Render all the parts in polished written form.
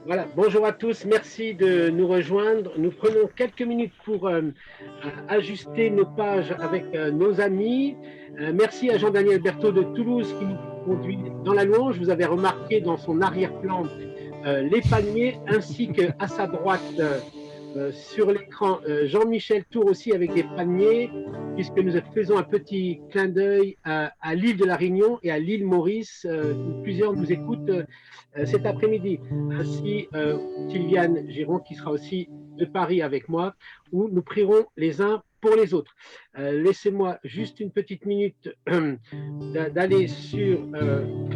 Voilà, bonjour à tous, merci de nous rejoindre. Nous prenons quelques minutes pour ajuster nos pages avec nos amis. Merci à Jean-Daniel Berthaud de Toulouse qui nous conduit dans la louange. Vous avez remarqué dans son arrière-plan les palmiers ainsi qu'à sa droite sur l'écran Jean-Michel Tour aussi avec des palmiers puisque nous faisons un petit clin d'œil à l'île de la Réunion et à l'île Maurice où plusieurs nous écoutent cet après-midi. Ainsi, Sylviane Giron, qui sera aussi de Paris avec moi, où nous prierons les uns pour les autres. Laissez-moi juste une petite minute d'aller sur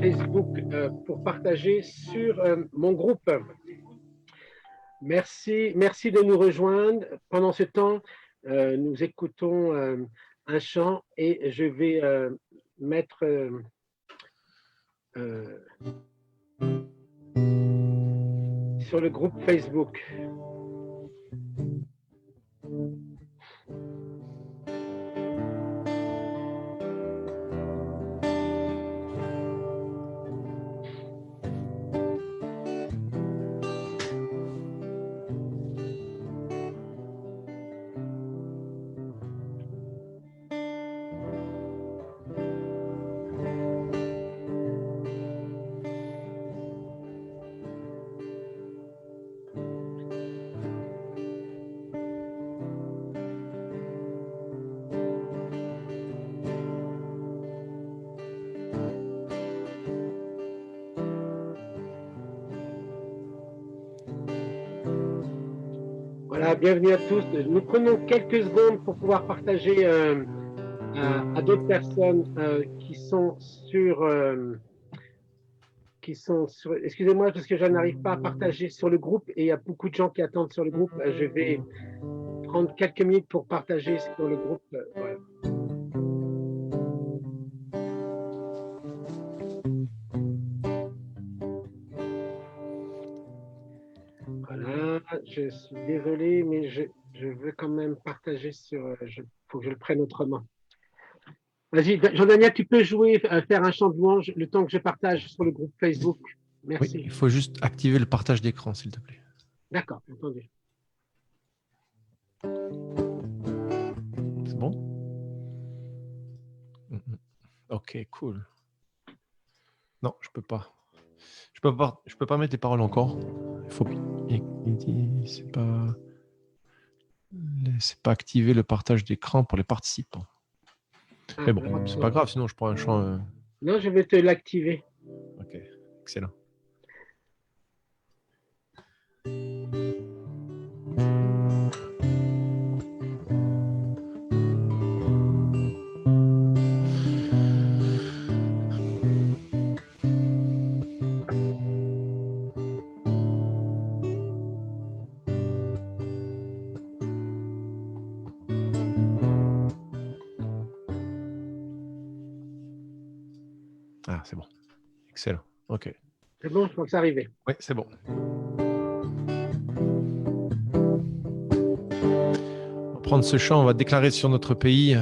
Facebook pour partager sur mon groupe. Merci, merci de nous rejoindre. Pendant ce temps, nous écoutons un chant et je vais mettre sur le groupe Facebook. Voilà, bienvenue à tous. Nous prenons quelques secondes pour pouvoir partager à d'autres personnes qui sont sur. Excusez-moi parce que je n'arrive pas à partager sur le groupe et il y a beaucoup de gens qui attendent sur le groupe. Je vais prendre quelques minutes pour partager sur le groupe. Voilà. Voilà, je suis désolé, mais je veux quand même partager sur. Il faut que je le prenne autrement. Vas-y, Jean-Daniel, tu peux jouer, faire un chant de louange le temps que je partage sur le groupe Facebook. Oui, Merci. il faut juste activer le partage d'écran, s'il te plaît. D'accord, entendu. C'est bon? Ok, cool. Non, je peux pas. Je peux pas mettre les paroles encore. Il faut. C'est pas activer le partage d'écran pour les participants. Ah, Mais bon, c'est pas grave, sinon je prends un chant. Non, je vais te l'activer. Ok, excellent. Ah, c'est bon. Excellent. Ok. C'est bon, je pense arriver. Oui, c'est bon. On va prendre ce chant, on va déclarer sur notre pays.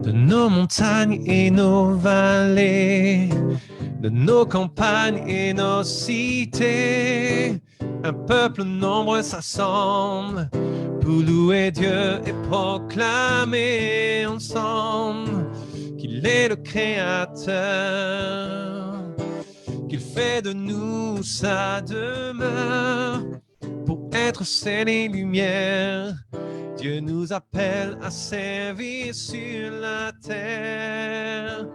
De nos montagnes et nos vallées, de nos campagnes et nos cités, un peuple nombreux s'assemble pour louer Dieu et proclamer ensemble qu'il est le Créateur, qu'il fait de nous sa demeure pour être sel et lumière. Dieu nous appelle à servir sur la terre.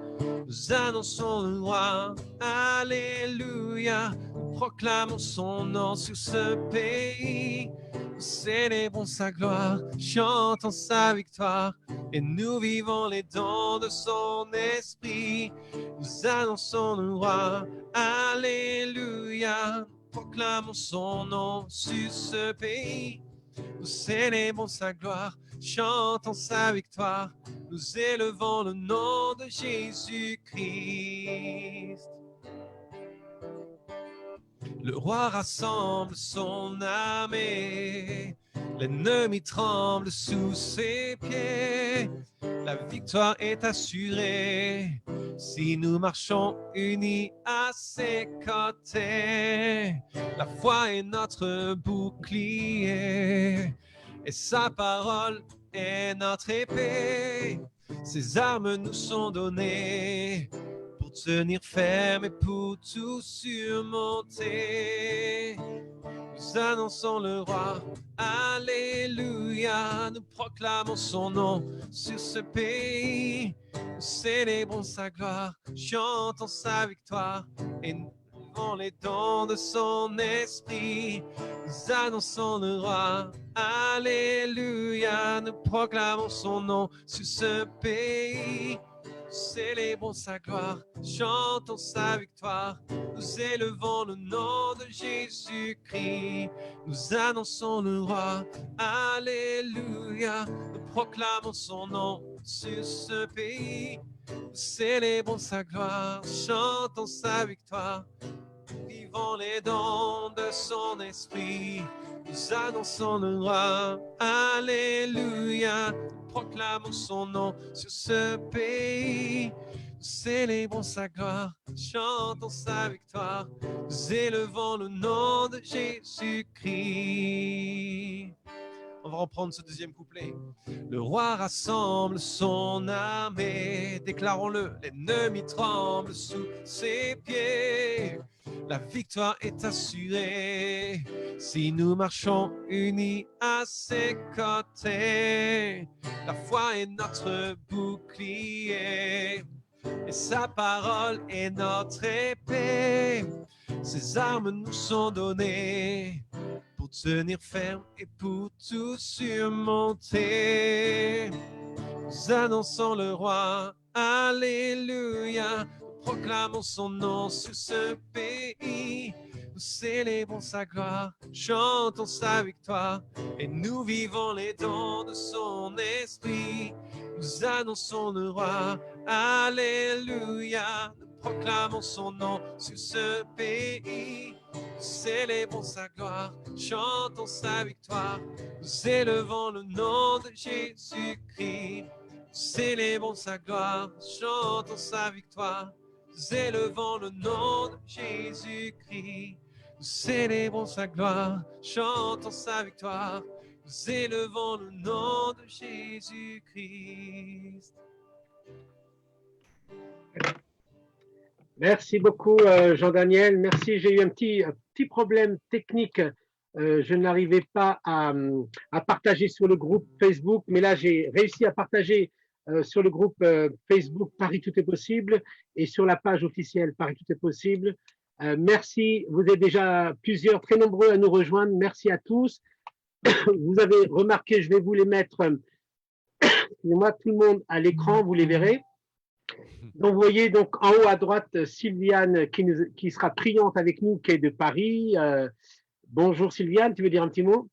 Nous annonçons le roi, alléluia. Nous proclamons son nom sur ce pays. Nous célébrons sa gloire, chantons sa victoire. Et nous vivons les dons de son esprit. Nous annonçons le roi, alléluia. Nous proclamons son nom sur ce pays. Nous célébrons sa gloire, chantons sa victoire, nous élevons le nom de Jésus-Christ. Le roi rassemble son armée, L'ennemi tremble sous ses pieds. La victoire est assurée si nous marchons unis à ses côtés. La foi est notre bouclier et sa parole est notre épée. Ses armes nous sont données pour tenir ferme et pour tout surmonter. Nous annonçons le roi, alléluia, nous proclamons son nom sur ce pays. Nous célébrons sa gloire, chantons sa victoire et nous vivons les dons de son esprit. Nous annonçons le roi, alléluia, nous proclamons son nom sur ce pays. Nous célébrons sa gloire, chantons sa victoire. Nous élevons le nom de Jésus-Christ. Nous annonçons le roi, alléluia. Nous proclamons son nom sur ce pays. Nous célébrons sa gloire, chantons sa victoire. Vivons les dons de son esprit. Nous annonçons le roi, alléluia. Nous proclamons son nom sur ce pays. Nous célébrons sa gloire, chantons sa victoire. Nous élevons le nom de Jésus-Christ. On va reprendre ce deuxième couplet. Le roi rassemble son armée. Déclarons-le, l'ennemi tremble sous ses pieds. La victoire est assurée si nous marchons unis à ses côtés. La foi est notre bouclier et sa parole est notre épée. Ses armes nous sont données pour tenir ferme et pour tout surmonter. Nous annonçons le roi, alléluia. Nous proclamons son nom sur ce pays. Nous célébrons sa gloire, chantons sa victoire et nous vivons les dons de son esprit. Nous annonçons le roi, alléluia. Nous proclamons son nom sur ce pays. Nous célébrons sa gloire, chantons sa victoire. Nous élevons le nom de Jésus-Christ. Nous célébrons sa gloire, chantons sa victoire. Nous élevons le nom de Jésus-Christ. Nous célébrons sa gloire, chantons sa victoire. Nous élevons le nom de Jésus-Christ. Merci beaucoup, Jean-Daniel. Merci. J'ai eu un petit problème technique. Je n'arrivais pas à partager sur le groupe Facebook, mais là, j'ai réussi à partager sur le groupe Facebook Paris Tout est possible et sur la page officielle Paris Tout est possible. Merci. Vous êtes déjà plusieurs, très nombreux à nous rejoindre. Merci à tous. Vous avez remarqué, je vais vous les mettre, excusez-moi, tout le monde à l'écran, vous les verrez. Donc, vous voyez donc en haut à droite Sylviane qui sera priante avec nous, qui est de Paris. Bonjour Sylviane, tu veux dire un petit mot?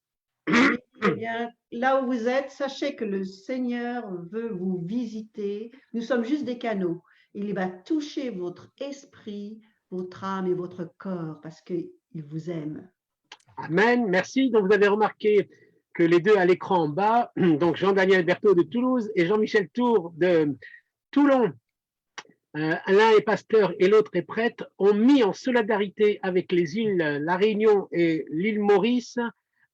Eh bien, là où vous êtes, sachez que le Seigneur veut vous visiter. Nous sommes juste des canaux. Il va toucher votre esprit, votre âme et votre corps parce qu'il vous aime. Amen, merci. Donc, vous avez remarqué que les deux à l'écran en bas, donc Jean-Daniel Berthaud de Toulouse et Jean-Michel Tour de Toulon, l'un est pasteur et l'autre est prêtre, ont mis en solidarité avec les îles La Réunion et l'île Maurice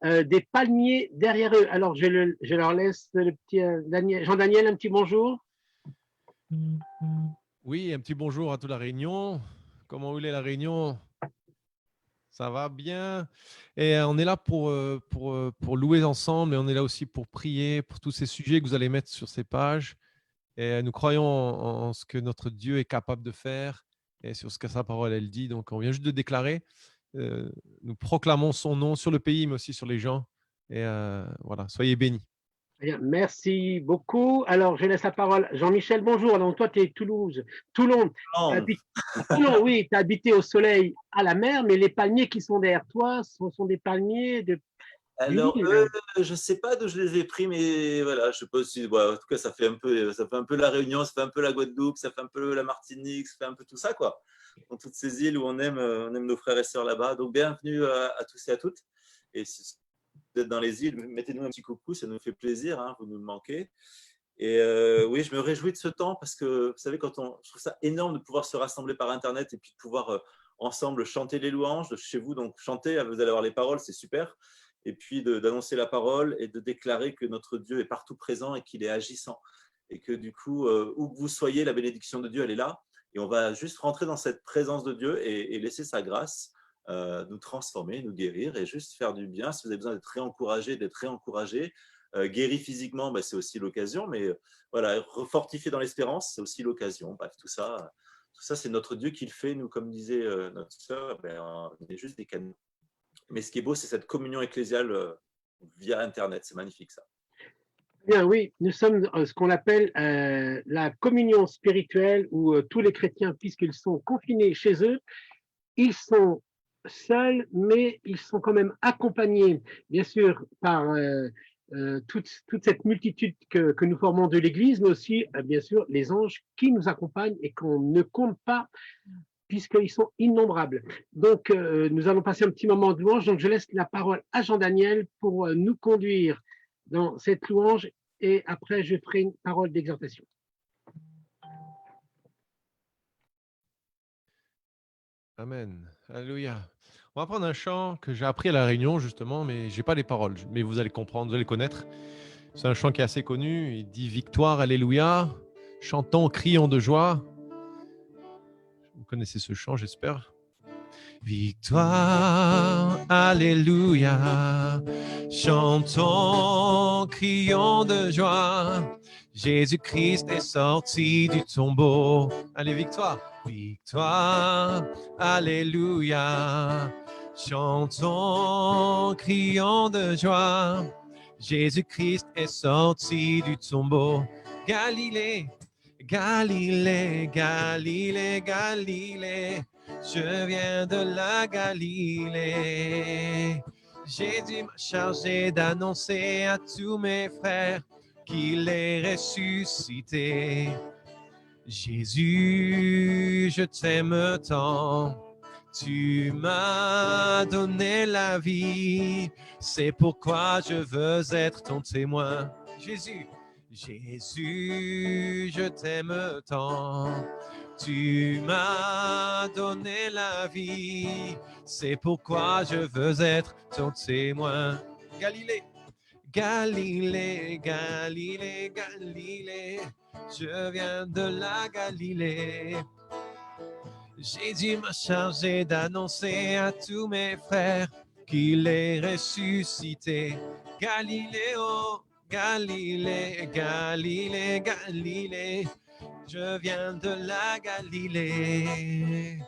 des palmiers derrière eux. Alors, je leur laisse le petit Jean-Daniel, un petit bonjour. Oui, un petit bonjour à toute la Réunion. Comment est la Réunion? Ça va bien. Et on est là pour louer ensemble et on est là aussi pour prier pour tous ces sujets que vous allez mettre sur ces pages. Et nous croyons en ce que notre Dieu est capable de faire et sur ce que sa parole elle dit. Donc, on vient juste de déclarer. Nous proclamons son nom sur le pays, mais aussi sur les gens. Et voilà, soyez bénis. Bien, merci beaucoup. Alors, je laisse la parole. Jean-Michel, bonjour. Donc, toi, tu es Toulon. Toulon, oui, tu as habité au soleil, à la mer, mais les palmiers qui sont derrière toi, ce sont des palmiers de. Alors, je ne sais pas d'où je les ai pris, mais voilà, je sais pas si. Bon, en tout cas, ça fait un peu la Réunion, ça fait un peu la Guadeloupe, ça fait un peu la Martinique, ça fait un peu tout ça, quoi. Dans toutes ces îles où on aime nos frères et sœurs là-bas. Donc, bienvenue à tous et à toutes. Et d'être dans les îles, mettez-nous un petit coucou, ça nous fait plaisir, hein, vous nous manquez. Et oui, je me réjouis de ce temps parce que, vous savez, je trouve ça énorme de pouvoir se rassembler par Internet et puis de pouvoir ensemble chanter les louanges de chez vous. Donc, chanter, vous allez avoir les paroles, c'est super. Et puis, d'annoncer la parole et de déclarer que notre Dieu est partout présent et qu'il est agissant. Et que du coup, où que vous soyez, la bénédiction de Dieu, elle est là. Et on va juste rentrer dans cette présence de Dieu et laisser sa grâce nous transformer, nous guérir et juste faire du bien. Si vous avez besoin d'être réencouragé, guéri physiquement, c'est aussi l'occasion, mais voilà, refortifié dans l'espérance, c'est aussi l'occasion. Bref, tout ça c'est notre Dieu qui le fait. Nous, comme disait notre sœur, on est juste des canaux. Mais ce qui est beau, c'est cette communion ecclésiale via Internet. C'est magnifique, ça. Bien, oui, nous sommes ce qu'on appelle la communion spirituelle où tous les chrétiens, puisqu'ils sont confinés chez eux, ils sont seuls, mais ils sont quand même accompagnés, bien sûr, par toute cette multitude que nous formons de l'Église, mais aussi, bien sûr, les anges qui nous accompagnent et qu'on ne compte pas, puisqu'ils sont innombrables. Donc, nous allons passer un petit moment de louange. Donc, je laisse la parole à Jean-Daniel pour nous conduire dans cette louange et après, je ferai une parole d'exhortation. Amen. Alléluia. On va prendre un chant que j'ai appris à la Réunion, justement, mais je n'ai pas les paroles. Mais vous allez comprendre, vous allez connaître. C'est un chant qui est assez connu. Il dit « Victoire, Alléluia, chantons, crions de joie ». Vous connaissez ce chant, j'espère. Victoire, Alléluia, chantons, crions de joie. Jésus-Christ est sorti du tombeau. Allez, victoire. Victoire, Alléluia, chantons, crions de joie. Jésus-Christ est sorti du tombeau. Galilée, Galilée, Galilée, Galilée, je viens de la Galilée. Jésus m'a chargé d'annoncer à tous mes frères qu'il est ressuscité. Jésus, je t'aime tant, tu m'as donné la vie, c'est pourquoi je veux être ton témoin. Jésus, Jésus, je t'aime tant, tu m'as donné la vie, c'est pourquoi je veux être ton témoin. Galilée, Galilée, Galilée, Galilée, je viens de la Galilée. Jésus m'a chargé d'annoncer à tous mes frères qu'il est ressuscité. Galilée, oh, Galilée, Galilée, Galilée, je viens de la Galilée.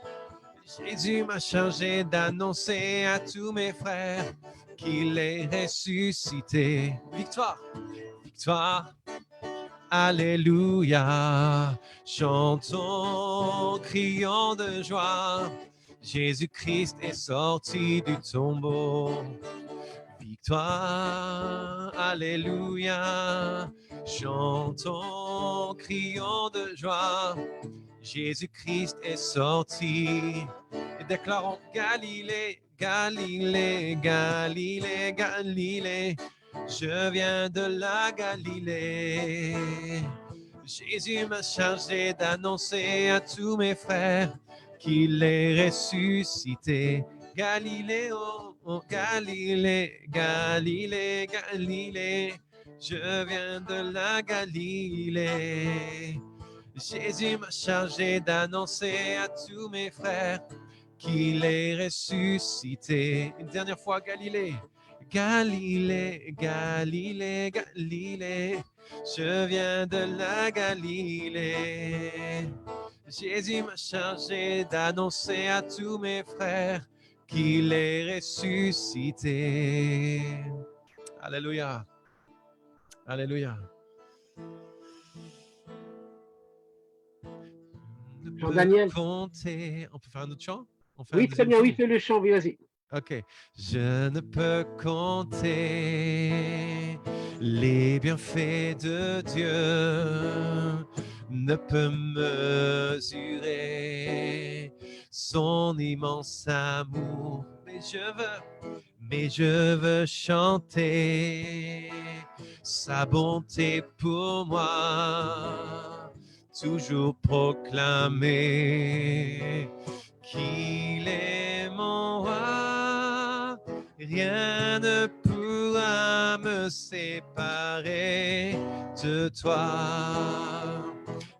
Jésus m'a chargé d'annoncer à tous mes frères qu'il est ressuscité. Victoire, victoire, Alléluia, chantons, crions de joie. Jésus-Christ est sorti du tombeau. Victoire, Alléluia, chantons, crions de joie. Jésus-Christ est sorti. Et déclarons Galilée, Galilée, Galilée, Galilée, je viens de la Galilée. Jésus m'a chargé d'annoncer à tous mes frères qu'il est ressuscité. Galilée, oh, oh, Galilée, Galilée, Galilée, je viens de la Galilée. Jésus m'a chargé d'annoncer à tous mes frères qu'il est ressuscité. Une dernière fois, Galilée. Galilée, Galilée, Galilée, je viens de la Galilée. Jésus m'a chargé d'annoncer à tous mes frères qu'il est ressuscité. Alléluia. Alléluia. Jean-Daniel. On peut faire un autre chant? Oui, très bien, oui, fais le chant, vas-y. Ok. Je ne peux compter les bienfaits de Dieu, ne peux mesurer son immense amour, mais mais je veux chanter sa bonté pour moi, toujours proclamer qu'il est mon roi. Rien ne pourra me séparer de toi.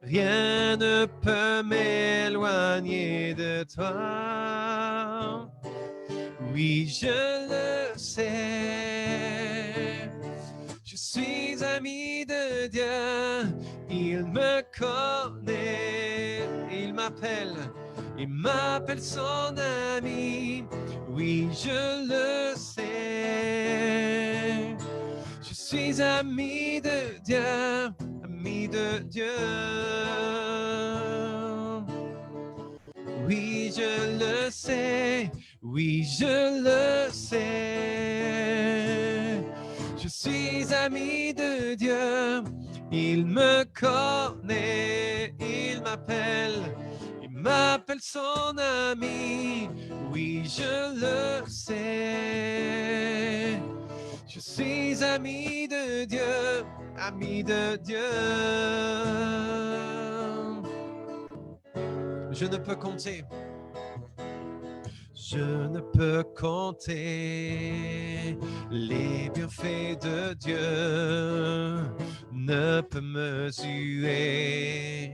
Rien ne peut m'éloigner de toi. Oui, je le sais. Je suis ami de Dieu. Il me connaît. Il m'appelle son ami. Oui, je le sais. Je suis ami de Dieu, ami de Dieu. Oui, je le sais, oui, je le sais. Je suis ami de Dieu, il me connaît, il m'appelle son ami. Oui, je le sais. Je suis ami de Dieu, ami de Dieu. Je ne peux compter. Je ne peux compter les bienfaits de Dieu, ne peux mesurer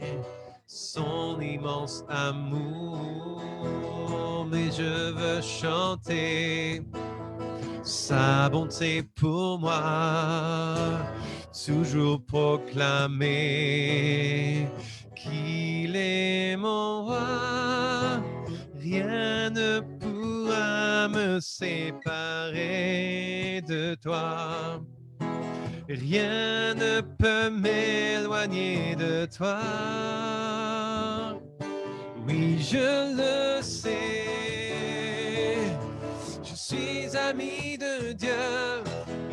son immense amour, mais je veux chanter sa bonté pour moi, toujours proclamer qu'il est mon roi. Rien ne pourra me séparer de toi. Rien ne peut m'éloigner de toi. Oui, je le sais. Je suis ami de Dieu.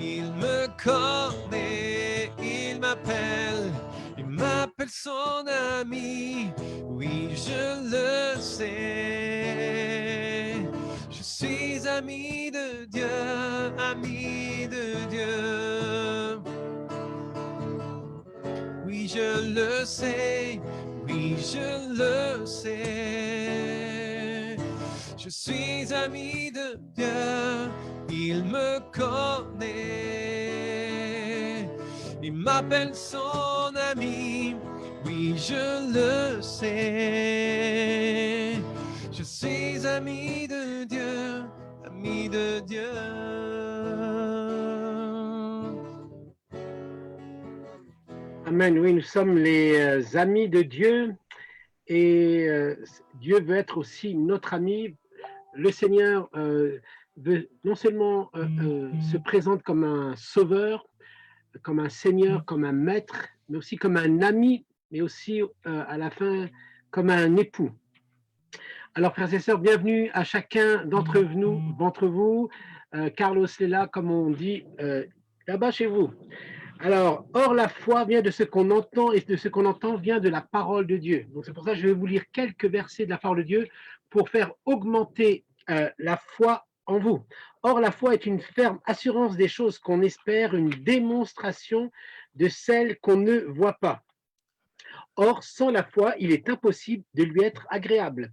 Il me connaît. Il m'appelle son ami. Oui, je le sais. Je suis ami de Dieu, ami de Dieu. Oui, je le sais. Oui, je le sais. Je suis ami de Dieu. Il me connaît. Il m'appelle son ami. Oui, je le sais. Je suis ami de Dieu, ami de Dieu. Amen. Oui, nous sommes les amis de Dieu et Dieu veut être aussi notre ami. Le Seigneur veut non seulement se présente comme un sauveur, comme un Seigneur, comme un maître, mais aussi comme un ami, mais aussi à la fin comme un époux. Alors, frères et sœurs, bienvenue à chacun d'entre vous. Carlos est là, comme on dit là-bas chez vous. Alors, or la foi vient de ce qu'on entend, et de ce qu'on entend vient de la parole de Dieu. Donc, c'est pour ça que je vais vous lire quelques versets de la parole de Dieu pour faire augmenter la foi en vous. Or, la foi est une ferme assurance des choses qu'on espère, une démonstration de celles qu'on ne voit pas. Or, sans la foi, il est impossible de lui être agréable.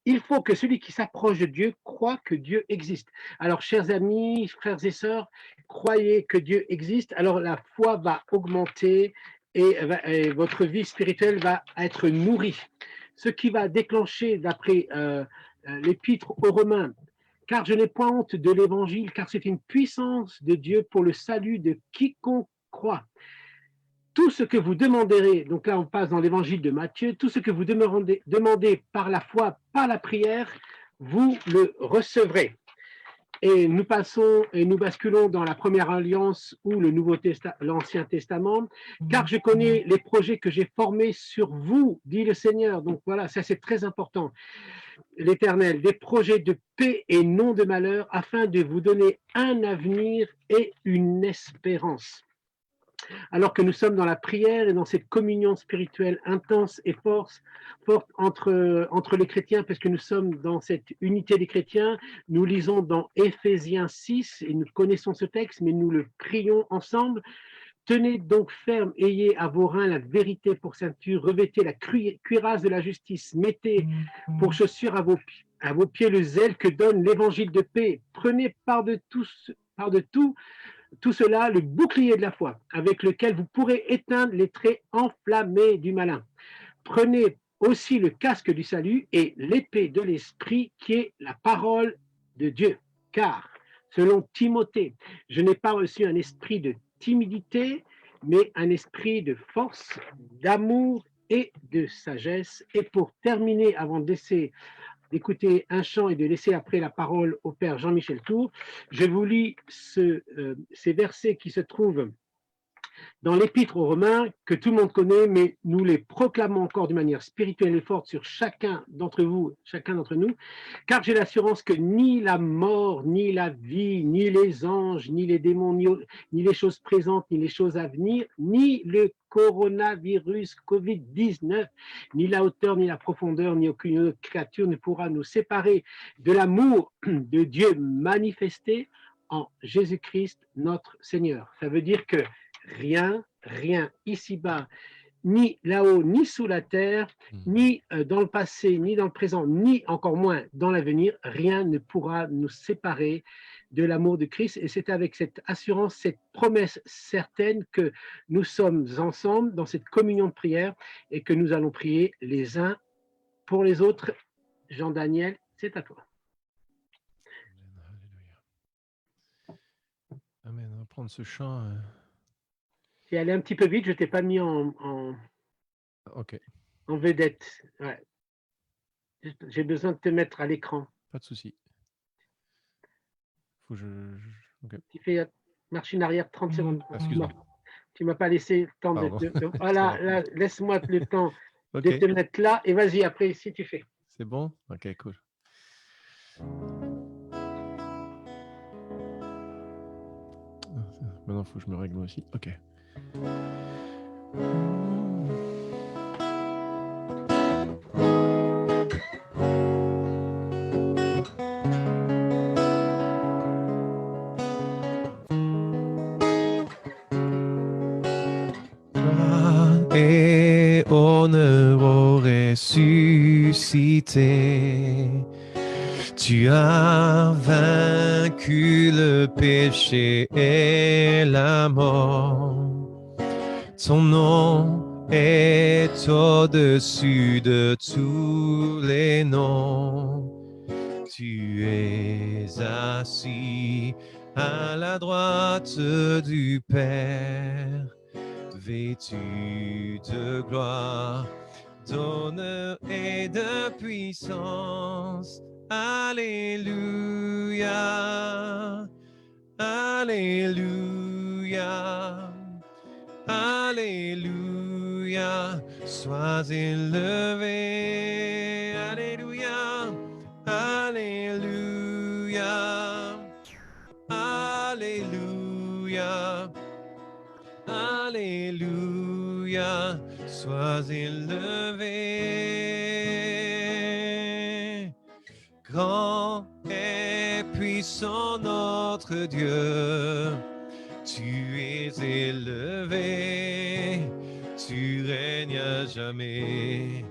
Il faut que celui qui s'approche de Dieu croit que Dieu existe. Alors, chers amis, frères et sœurs, croyez que Dieu existe. Alors, la foi va augmenter et votre vie spirituelle va être nourrie. Ce qui va déclencher, d'après l'épître aux Romains, car je n'ai point honte de l'évangile, car c'est une puissance de Dieu pour le salut de quiconque croit. Tout ce que vous demanderez, donc là on passe dans l'évangile de Matthieu, tout ce que vous demandez par la foi, par la prière, vous le recevrez. Et nous passons et nous basculons dans la première alliance ou l'Ancien Testament, car je connais les projets que j'ai formés sur vous, dit le Seigneur. Donc voilà, ça c'est très important. L'Éternel, des projets de paix et non de malheur, afin de vous donner un avenir et une espérance. alors que nous sommes dans la prière et dans cette communion spirituelle intense et forte entre les chrétiens, parce que nous sommes dans cette unité des chrétiens. Nous lisons dans Éphésiens 6 et nous connaissons ce texte, mais nous le prions ensemble. Tenez donc ferme, ayez à vos reins la vérité pour ceinture, revêtez la cuirasse de la justice, mettez pour chaussures à vos pieds le zèle que donne l'évangile de paix. Prenez tout cela, le bouclier de la foi, avec lequel vous pourrez éteindre les traits enflammés du malin. Prenez aussi le casque du salut et l'épée de l'esprit qui est la parole de Dieu. Car, selon Timothée, je n'ai pas reçu un esprit de timidité, mais un esprit de force, d'amour et de sagesse. Et pour terminer, avant d'écouter un chant et de laisser après la parole au Père Jean-Michel Tour, je vous lis ces versets qui se trouvent dans l'Épître aux Romains, que tout le monde connaît, mais nous les proclamons encore d'une manière spirituelle et forte sur chacun d'entre vous, chacun d'entre nous, car j'ai l'assurance que ni la mort, ni la vie, ni les anges, ni les démons, ni les choses présentes, ni les choses à venir, ni le coronavirus Covid-19, ni la hauteur, ni la profondeur, ni aucune autre créature ne pourra nous séparer de l'amour de Dieu manifesté en Jésus-Christ notre Seigneur. Ça veut dire que rien ici-bas, ni là-haut, ni sous la terre, ni dans le passé, ni dans le présent, ni encore moins dans l'avenir, rien ne pourra nous séparer de l'amour de Christ. Et c'est avec cette assurance, cette promesse certaine que nous sommes ensemble dans cette communion de prière et que nous allons prier les uns pour les autres. Jean-Daniel, c'est à toi. Amen. On va prendre ce chant. Tu es allé un petit peu vite, je ne t'ai pas mis en vedette. Ouais. J'ai besoin de te mettre à l'écran. Pas de souci. Faut que okay. Tu fais marche en arrière 30 secondes. Excuse-moi. Tu ne m'as pas laissé le temps de... Voilà, là, laisse-moi le temps de te mettre là. Et vas-y, après, si tu fais. C'est bon? Ok, cool. Maintenant, il faut que je me règle aussi. Ok. Gloire et honneur au ressuscité. Tu as vaincu le péché et la mort. Ton nom est au-dessus de tous les noms. Tu es assis à la droite du Père, vêtu de gloire, d'honneur et de puissance. Alléluia, Alléluia, Alléluia, sois élevé, Alléluia, Alléluia, Alléluia, Alléluia, sois élevé. Grand et puissant notre Dieu, tu es élevé, tu règnes à jamais.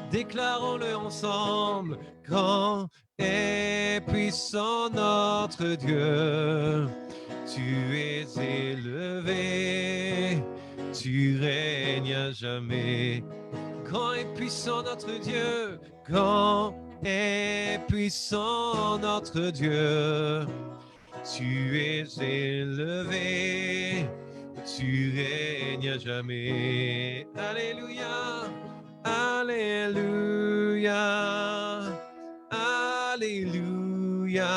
Déclarons-le ensemble, grand et puissant notre Dieu, tu es élevé, tu règnes à jamais. Grand et puissant notre Dieu, grand et puissant notre Dieu, tu es élevé, tu règnes à jamais. Alléluia, Alléluia, Alléluia,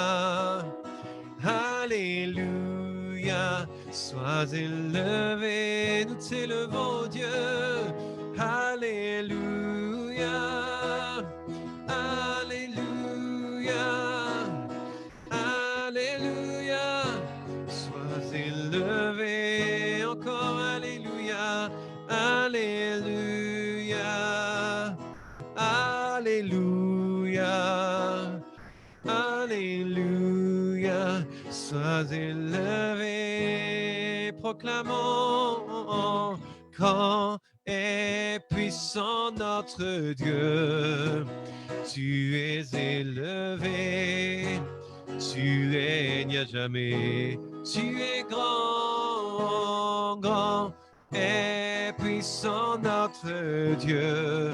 Alléluia, sois élevé, nous t'élevons, Dieu. Alléluia, Alléluia, Alléluia, sois élevé, encore Alléluia. élevé, proclamons grand et puissant notre Dieu. Tu es élevé, tu règnes à jamais. Tu es grand, grand et puissant notre Dieu.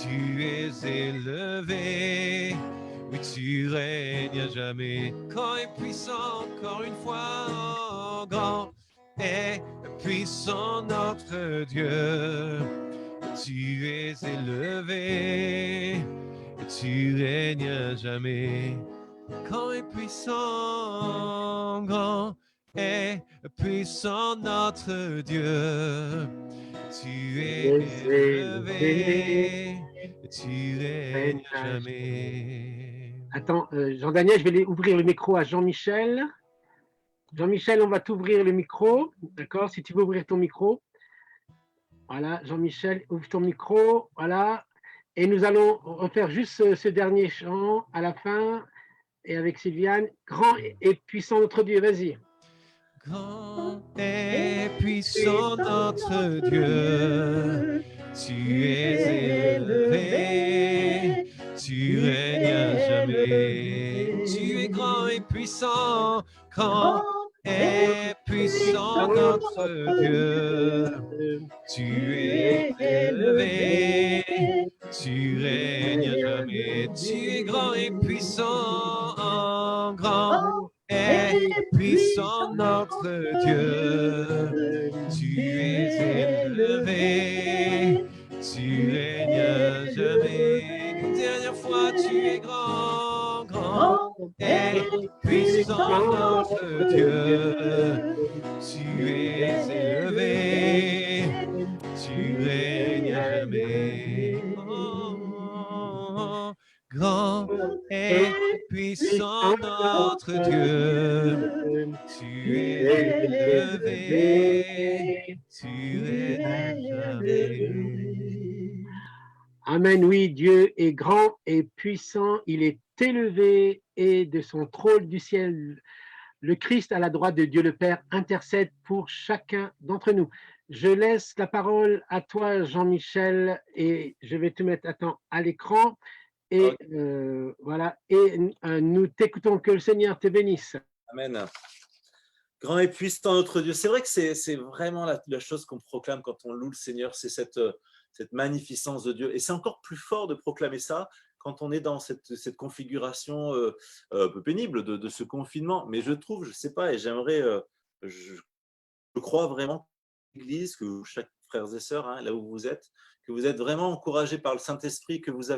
Tu es élevé, oui, tu règnes à jamais. Grand et puissant, encore une fois, oh, grand et puissant notre Dieu. Tu es élevé, tu règnes à jamais. Grand et puissant notre Dieu. Tu es élevé, tu règnes à jamais. Attends, Jean-Daniel, je vais ouvrir le micro à Jean-Michel. Jean-Michel, on va t'ouvrir le micro, d'accord? Si tu veux ouvrir ton micro. Voilà, Jean-Michel, ouvre ton micro, voilà. Et nous allons refaire juste ce dernier chant à la fin, et avec Sylviane. Grand et puissant notre Dieu, vas-y. Grand et puissant notre Dieu, tu es élevé, tu règnes à jamais. Tu es grand et puissant, grand et puissant notre Dieu. Tu es élevé, tu règnes à jamais. Tu es grand et puissant, grand et puissant notre Dieu. Tu es élevé, tu règnes à jamais. Une dernière fois, tu es grand, grand et puissant notre Dieu. Tu es élevé, tu règnes à jamais. Oh, grand et puissant notre Dieu. Tu es élevé, tu règnes à jamais. Amen, oui, Dieu est grand et puissant, il est élevé et de son trône du ciel, le Christ à la droite de Dieu le Père intercède pour chacun d'entre nous. Je laisse la parole à toi, Jean-Michel, et je vais te mettre à l'écran. Et voilà, et nous t'écoutons, que le Seigneur te bénisse. Amen. Grand et puissant notre Dieu. C'est vrai que c'est vraiment la chose qu'on proclame quand on loue le Seigneur, c'est cette magnificence de Dieu. Et c'est encore plus fort de proclamer ça quand on est dans cette configuration un peu pénible de ce confinement. Mais je trouve, je ne sais pas, et j'aimerais, je crois vraiment que l'Église, que chaque frères et sœurs, hein, là où vous êtes vraiment encouragés par le Saint-Esprit, que vous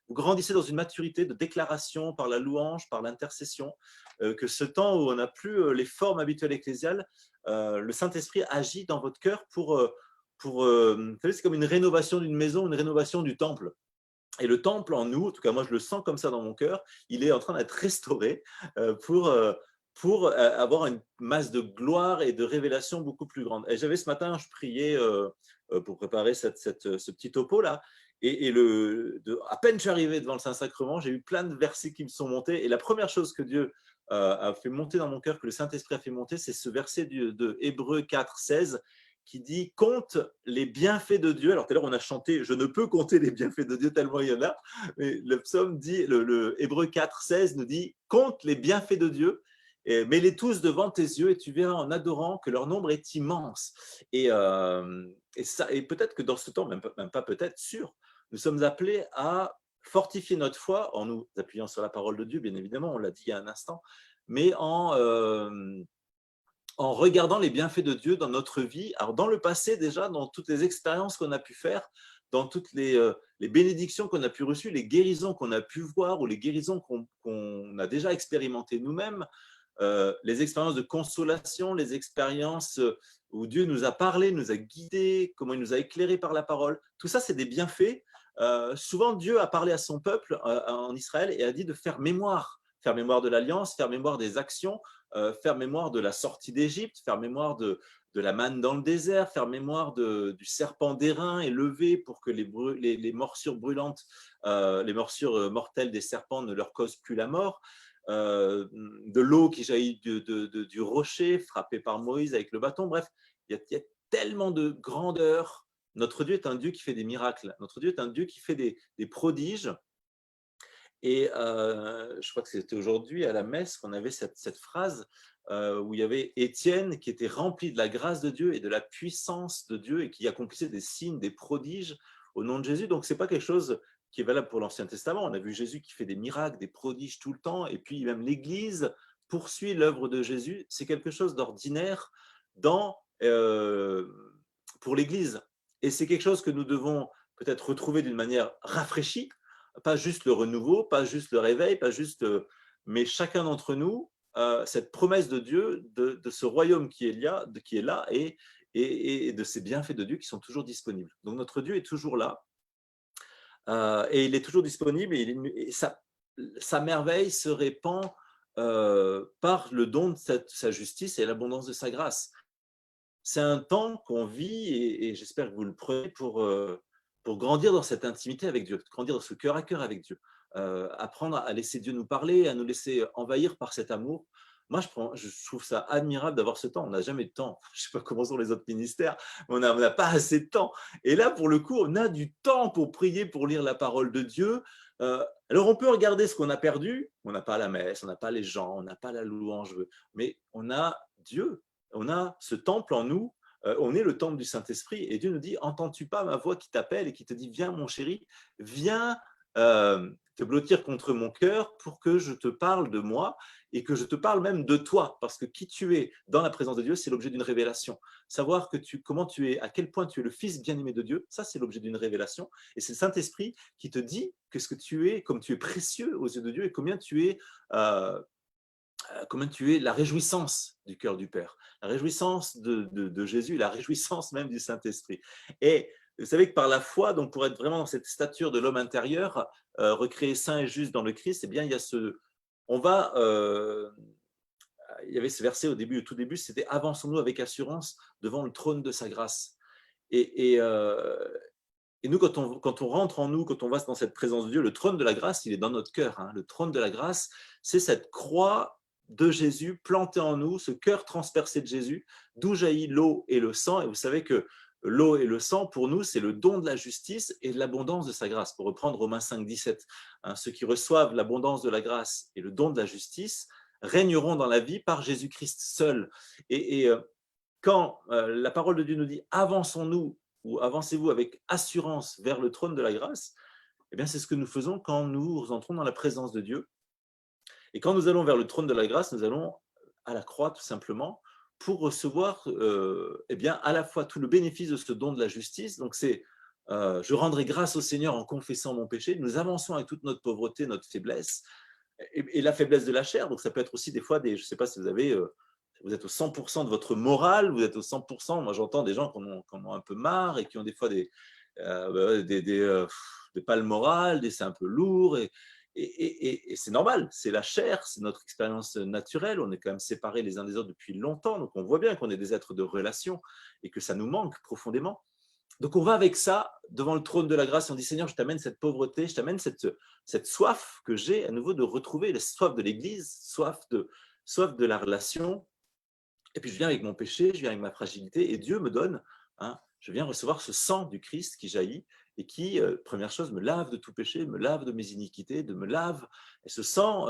grandissez dans une maturité de déclaration par la louange, par l'intercession, que ce temps où on n'a plus les formes habituelles ecclésiales, le Saint-Esprit agit dans votre cœur pour vous savez, c'est comme une rénovation d'une maison, une rénovation du temple. Et le temple en nous, en tout cas moi je le sens comme ça dans mon cœur, il est en train d'être restauré pour avoir une masse de gloire et de révélation beaucoup plus grande. Et j'avais ce matin, je priais pour préparer ce petit topo là, et à peine je suis arrivé devant le Saint-Sacrement, j'ai eu plein de versets qui me sont montés, et la première chose que Dieu a fait monter dans mon cœur, que le Saint-Esprit a fait monter, c'est ce verset de Hébreux 4, 16, qui dit « Compte les bienfaits de Dieu ». Alors tout à l'heure, on a chanté « Je ne peux compter les bienfaits de Dieu tellement il y en a ». Mais le psaume dit, le Hébreux 4, 16 nous dit « Compte les bienfaits de Dieu, et mets-les tous devant tes yeux et tu verras en adorant que leur nombre est immense. » Et peut-être que dans ce temps, même pas peut-être, sûr, nous sommes appelés à fortifier notre foi en nous appuyant sur la parole de Dieu, bien évidemment, on l'a dit il y a un instant, mais en regardant les bienfaits de Dieu dans notre vie, alors dans le passé déjà, dans toutes les expériences qu'on a pu faire, dans toutes les bénédictions qu'on a pu recevoir, les guérisons qu'on a pu voir ou les guérisons qu'on a déjà expérimentées nous-mêmes, les expériences de consolation, les expériences où Dieu nous a parlé, nous a guidés, comment il nous a éclairés par la parole, tout ça c'est des bienfaits. Souvent Dieu a parlé à son peuple en Israël et a dit de faire mémoire de l'alliance, faire mémoire des actions, faire mémoire de la sortie d'Égypte, faire mémoire de la manne dans le désert, faire mémoire du serpent d'airain élevé pour que les morsures brûlantes, les morsures mortelles des serpents ne leur causent plus la mort. de l'eau qui jaillit du rocher, frappé par Moïse avec le bâton. Bref, il y a tellement de grandeur. Notre Dieu est un Dieu qui fait des miracles. Notre Dieu est un Dieu qui fait des prodiges. Et je crois que c'était aujourd'hui à la messe qu'on avait cette phrase où il y avait Étienne qui était rempli de la grâce de Dieu et de la puissance de Dieu et qui accomplissait des signes, des prodiges au nom de Jésus. Donc, ce n'est pas quelque chose qui est valable pour l'Ancien Testament. On a vu Jésus qui fait des miracles, des prodiges tout le temps, et puis même l'Église poursuit l'œuvre de Jésus. C'est quelque chose d'ordinaire pour l'Église. Et c'est quelque chose que nous devons peut-être retrouver d'une manière rafraîchie, pas juste le renouveau, pas juste le réveil, pas juste, mais chacun d'entre nous, cette promesse de Dieu, de ce royaume qui est là et de ces bienfaits de Dieu qui sont toujours disponibles. Donc notre Dieu est toujours là et il est toujours disponible et sa merveille se répand par le don de sa justice et l'abondance de sa grâce. C'est un temps qu'on vit et j'espère que vous le prenez pour grandir dans cette intimité avec Dieu, grandir dans ce cœur à cœur avec Dieu, apprendre à laisser Dieu nous parler, à nous laisser envahir par cet amour. Moi, je trouve ça admirable d'avoir ce temps. On n'a jamais de temps. Je ne sais pas comment sont les autres ministères, mais on n'a pas assez de temps. Et là, pour le coup, on a du temps pour prier, pour lire la parole de Dieu. Alors, on peut regarder ce qu'on a perdu. On n'a pas la messe, on n'a pas les gens, on n'a pas la louange, mais on a Dieu. On a ce temple en nous, on est le temple du Saint-Esprit et Dieu nous dit, entends-tu pas ma voix qui t'appelle et qui te dit, viens mon chéri, viens te blottir contre mon cœur pour que je te parle de moi et que je te parle même de toi, parce que qui tu es dans la présence de Dieu, c'est l'objet d'une révélation. Savoir comment tu es, à quel point tu es le Fils bien-aimé de Dieu, ça c'est l'objet d'une révélation et c'est le Saint-Esprit qui te dit que ce que tu es, comme tu es précieux aux yeux de Dieu et combien tu es la réjouissance du cœur du Père, la réjouissance de Jésus, la réjouissance même du Saint-Esprit. Et vous savez que par la foi, donc pour être vraiment dans cette stature de l'homme intérieur, recréé saint et juste dans le Christ, eh bien, il y a il y avait ce verset au tout début, c'était « Avançons-nous avec assurance devant le trône de sa grâce ». Et nous, quand on rentre en nous, quand on va dans cette présence de Dieu, le trône de la grâce, il est dans notre cœur. Hein. Le trône de la grâce, c'est cette croix de Jésus plantée en nous, ce cœur transpercé de Jésus, d'où jaillit l'eau et le sang. Et vous savez que l'eau et le sang, pour nous, c'est le don de la justice et de l'abondance de sa grâce. Pour reprendre Romains 5, 17, hein, ceux qui reçoivent l'abondance de la grâce et le don de la justice régneront dans la vie par Jésus-Christ seul. Et quand la parole de Dieu nous dit « avançons-nous » ou « avancez-vous avec assurance vers le trône de la grâce », eh bien, c'est ce que nous faisons quand nous entrons dans la présence de Dieu. Et quand nous allons vers le trône de la grâce, nous allons à la croix tout simplement pour recevoir eh bien, à la fois tout le bénéfice de ce don de la justice. Donc c'est je rendrai grâce au Seigneur en confessant mon péché. Nous avançons avec toute notre pauvreté, notre faiblesse et la faiblesse de la chair. Donc ça peut être aussi des fois, je ne sais pas si vous êtes au 100% de votre morale, vous êtes au 100%. Moi j'entends des gens qui en ont un peu marre et qui ont des fois des pas le moral, c'est un peu lourd et c'est normal, c'est la chair, c'est notre expérience naturelle, on est quand même séparés les uns des autres depuis longtemps, donc on voit bien qu'on est des êtres de relation et que ça nous manque profondément. Donc on va avec ça devant le trône de la grâce et on dit Seigneur, je t'amène cette pauvreté, je t'amène cette soif que j'ai à nouveau de retrouver, la soif de l'Église, soif de la relation. Et puis je viens avec mon péché, je viens avec ma fragilité et Dieu me donne, hein, je viens recevoir ce sang du Christ qui jaillit et qui, première chose, me lave de tout péché, me lave de mes iniquités, me lave. Et ce sang,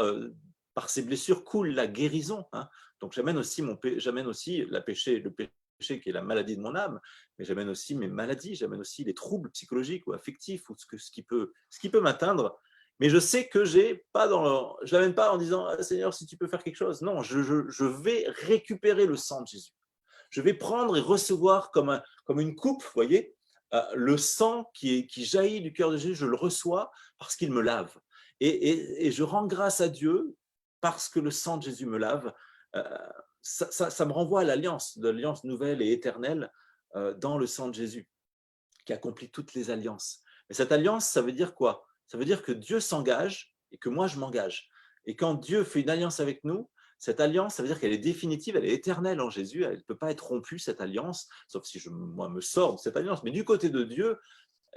par ses blessures, coule la guérison. Hein. Donc j'amène aussi le péché qui est la maladie de mon âme, mais j'amène aussi mes maladies, j'amène aussi les troubles psychologiques ou affectifs, ou ce qui peut m'atteindre. Mais je sais que je ne l'amène pas en disant ah, Seigneur, si tu peux faire quelque chose. Non, je vais récupérer le sang de Jésus. Je vais prendre et recevoir comme une coupe, vous voyez, le sang qui jaillit du cœur de Jésus, je le reçois parce qu'il me lave. Et je rends grâce à Dieu parce que le sang de Jésus me lave. Ça me renvoie à l'alliance nouvelle et éternelle dans le sang de Jésus, qui accomplit toutes les alliances. Mais cette alliance, ça veut dire quoi? Ça veut dire que Dieu s'engage et que moi, je m'engage. Et quand Dieu fait une alliance avec nous, cette alliance, ça veut dire qu'elle est définitive, elle est éternelle en Jésus, elle ne peut pas être rompue, cette alliance, sauf si moi me sors de cette alliance. Mais du côté de Dieu,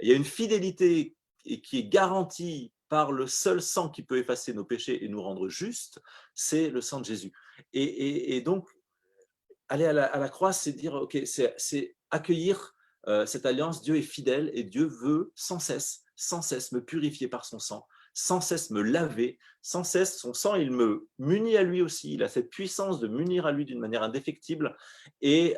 il y a une fidélité qui est garantie par le seul sang qui peut effacer nos péchés et nous rendre justes, c'est le sang de Jésus. Et donc, aller à la croix, c'est dire, ok, c'est accueillir cette alliance. Dieu est fidèle et Dieu veut sans cesse me purifier par son sang, sans cesse me laver, sans cesse son sang, il me munit à lui aussi. Il a cette puissance de munir à lui d'une manière indéfectible. Et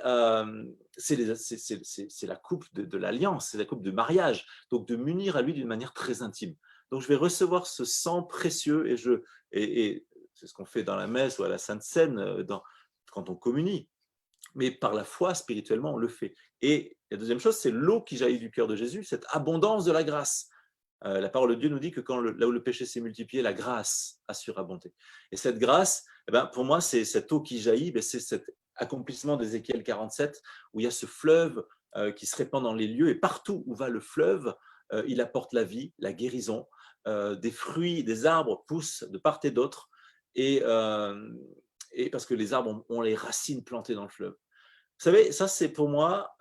c'est la coupe de l'alliance, c'est la coupe de mariage, donc de munir à lui d'une manière très intime. Donc je vais recevoir ce sang précieux et c'est ce qu'on fait dans la messe ou à la Sainte Seine quand on communie. Mais par la foi, spirituellement, on le fait. Et la deuxième chose, c'est l'eau qui jaillit du cœur de Jésus, cette abondance de la grâce. La parole de Dieu nous dit que là où le péché s'est multiplié, la grâce a surabondé. Et cette grâce, pour moi, c'est cette eau qui jaillit, c'est cet accomplissement d'Ézéchiel 47, où il y a ce fleuve qui se répand dans les lieux, et partout où va le fleuve, il apporte la vie, la guérison, des fruits, des arbres poussent de part et d'autre, et parce que les arbres ont les racines plantées dans le fleuve. Vous savez, ça c'est pour moi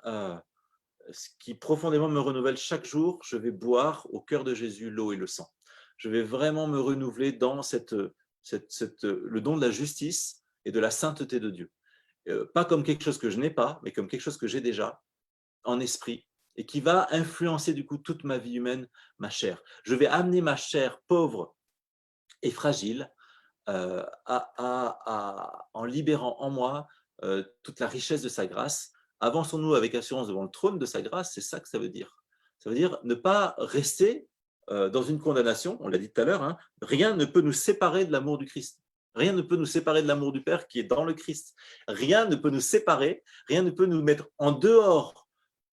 ce qui profondément me renouvelle chaque jour. Je vais boire au cœur de Jésus l'eau et le sang. Je vais vraiment me renouveler dans le don de la justice et de la sainteté de Dieu. Pas comme quelque chose que je n'ai pas, mais comme quelque chose que j'ai déjà en esprit et qui va influencer du coup toute ma vie humaine, ma chair. Je vais amener ma chair pauvre et fragile en libérant en moi toute la richesse de sa grâce. Avançons-nous avec assurance devant le trône de sa grâce, c'est ça que ça veut dire. Ça veut dire ne pas rester dans une condamnation, on l'a dit tout à l'heure, hein, rien ne peut nous séparer de l'amour du Christ. Rien ne peut nous séparer de l'amour du Père qui est dans le Christ. Rien ne peut nous séparer, rien ne peut nous mettre en dehors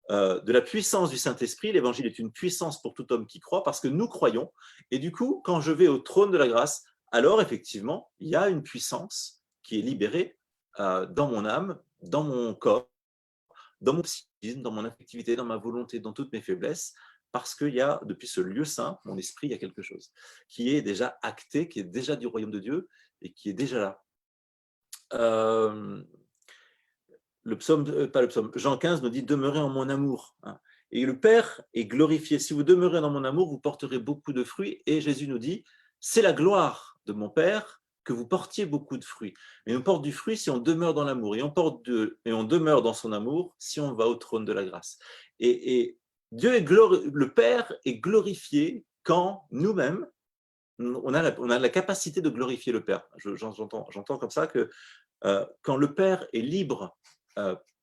de la puissance du Saint-Esprit. L'Évangile est une puissance pour tout homme qui croit parce que nous croyons. Et du coup, quand je vais au trône de la grâce, alors effectivement, il y a une puissance qui est libérée dans mon âme, dans mon corps, dans mon psychisme, dans mon affectivité, dans ma volonté, dans toutes mes faiblesses, parce qu'il y a, depuis ce lieu saint, mon esprit, il y a quelque chose qui est déjà acté, qui est déjà du royaume de Dieu et qui est déjà là. Jean 15 nous dit « Demeurez en mon amour hein. ». Et le Père est glorifié. Si vous demeurez dans mon amour, vous porterez beaucoup de fruits. Et Jésus nous dit « C'est la gloire de mon Père que vous portiez beaucoup de fruits. » Mais on porte du fruit si on demeure dans l'amour. Et on demeure dans son amour si on va au trône de la grâce. Et le Père est glorifié quand nous-mêmes, on a la capacité de glorifier le Père. J'entends comme ça que quand le Père est libre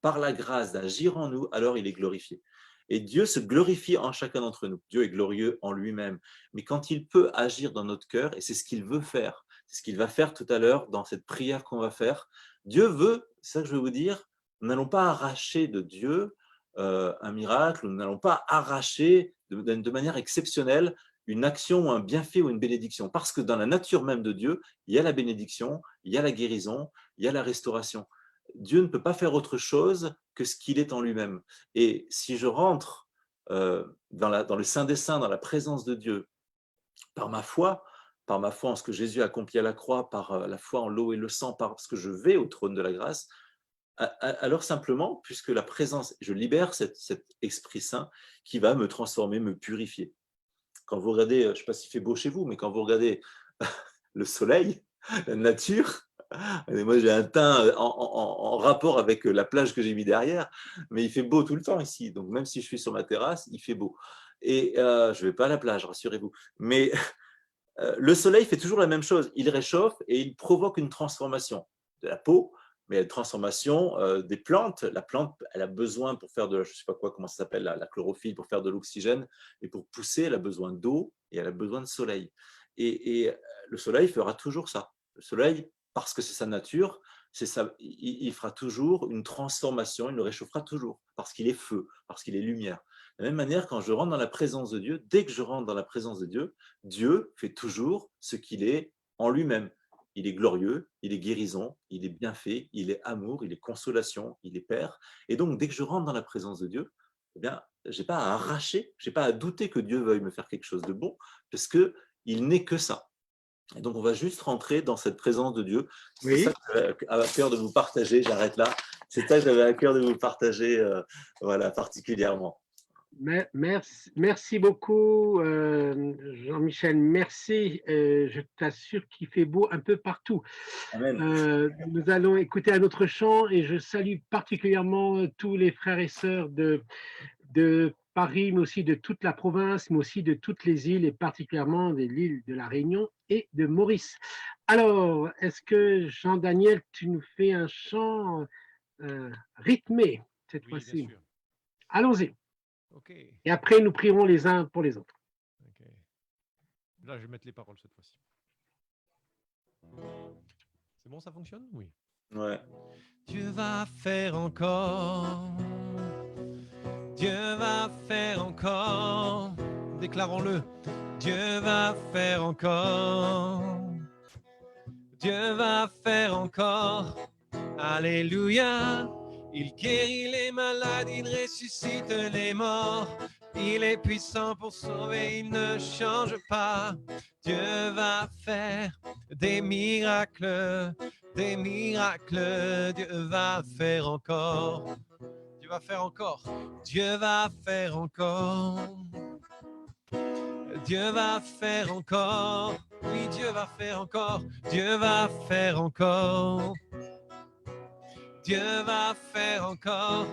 par la grâce d'agir en nous, alors il est glorifié. Et Dieu se glorifie en chacun d'entre nous. Dieu est glorieux en lui-même. Mais quand il peut agir dans notre cœur, et c'est ce qu'il veut faire, c'est ce qu'il va faire tout à l'heure dans cette prière qu'on va faire, Dieu veut, c'est ça que je veux vous dire, nous n'allons pas arracher de Dieu un miracle, nous n'allons pas arracher de manière exceptionnelle une action ou un bienfait ou une bénédiction. Parce que dans la nature même de Dieu, il y a la bénédiction, il y a la guérison, il y a la restauration. Dieu ne peut pas faire autre chose que ce qu'il est en lui-même. Et si je rentre dans le Saint des Saints, dans la présence de Dieu, par ma foi en ce que Jésus a accompli à la croix, par la foi en l'eau et le sang, parce que je vais au trône de la grâce, alors simplement, puisque la présence, je libère cet Esprit Saint qui va me transformer, me purifier. Quand vous regardez, je ne sais pas s'il fait beau chez vous, mais quand vous regardez le soleil, la nature, et moi j'ai un teint en rapport avec la plage que j'ai mis derrière, mais il fait beau tout le temps ici, donc même si je suis sur ma terrasse, il fait beau. Et je ne vais pas à la plage, rassurez-vous. Mais le soleil fait toujours la même chose, il réchauffe et il provoque une transformation de la peau, mais une transformation des plantes. La plante, elle a besoin pour faire de, je ne sais pas quoi, comment ça s'appelle, la chlorophylle, pour faire de l'oxygène, et pour pousser, elle a besoin d'eau et elle a besoin de soleil. Et le soleil fera toujours ça. Le soleil, parce que c'est sa nature, il fera toujours une transformation, il le réchauffera toujours, parce qu'il est feu, parce qu'il est lumière. De la même manière, quand je rentre dans la présence de Dieu, dès que je rentre dans la présence de Dieu, Dieu fait toujours ce qu'il est en lui-même. Il est glorieux, il est guérison, il est bienfait, il est amour, il est consolation, il est Père. Et donc, dès que je rentre dans la présence de Dieu, eh bien, je n'ai pas à arracher, je n'ai pas à douter que Dieu veuille me faire quelque chose de bon, parce qu'il n'est que ça. Et donc, on va juste rentrer dans cette présence de Dieu. C'est oui. Ça que j'avais à cœur de vous partager, j'arrête là. C'est ça que j'avais à cœur de vous partager, voilà, particulièrement. Merci beaucoup, Jean-Michel. Merci. Je t'assure qu'il fait beau un peu partout. Amen. Nous allons écouter un autre chant et je salue particulièrement tous les frères et sœurs de Paris, mais aussi de toute la province, mais aussi de toutes les îles et particulièrement de l'île de la Réunion et de Maurice. Alors, est-ce que Jean-Daniel, tu nous fais un chant rythmé cette Oui, bien fois-ci? sûr. Allons-y. Ok. Et après, nous prierons les uns pour les autres. Ok. Là, je vais mettre les paroles cette fois-ci. C'est bon, ça fonctionne? Oui. Ouais. Dieu va faire encore. Dieu va faire encore. Déclarons-le. Dieu va faire encore. Dieu va faire encore. Alléluia. Il guérit les malades, il ressuscite les morts. Il est puissant pour sauver, il ne change pas. Dieu va faire des miracles, des miracles. Dieu va faire encore. Dieu va faire encore. Dieu va faire encore. Dieu va faire encore. Oui, Dieu va faire encore. Dieu va faire encore. Dieu va faire encore.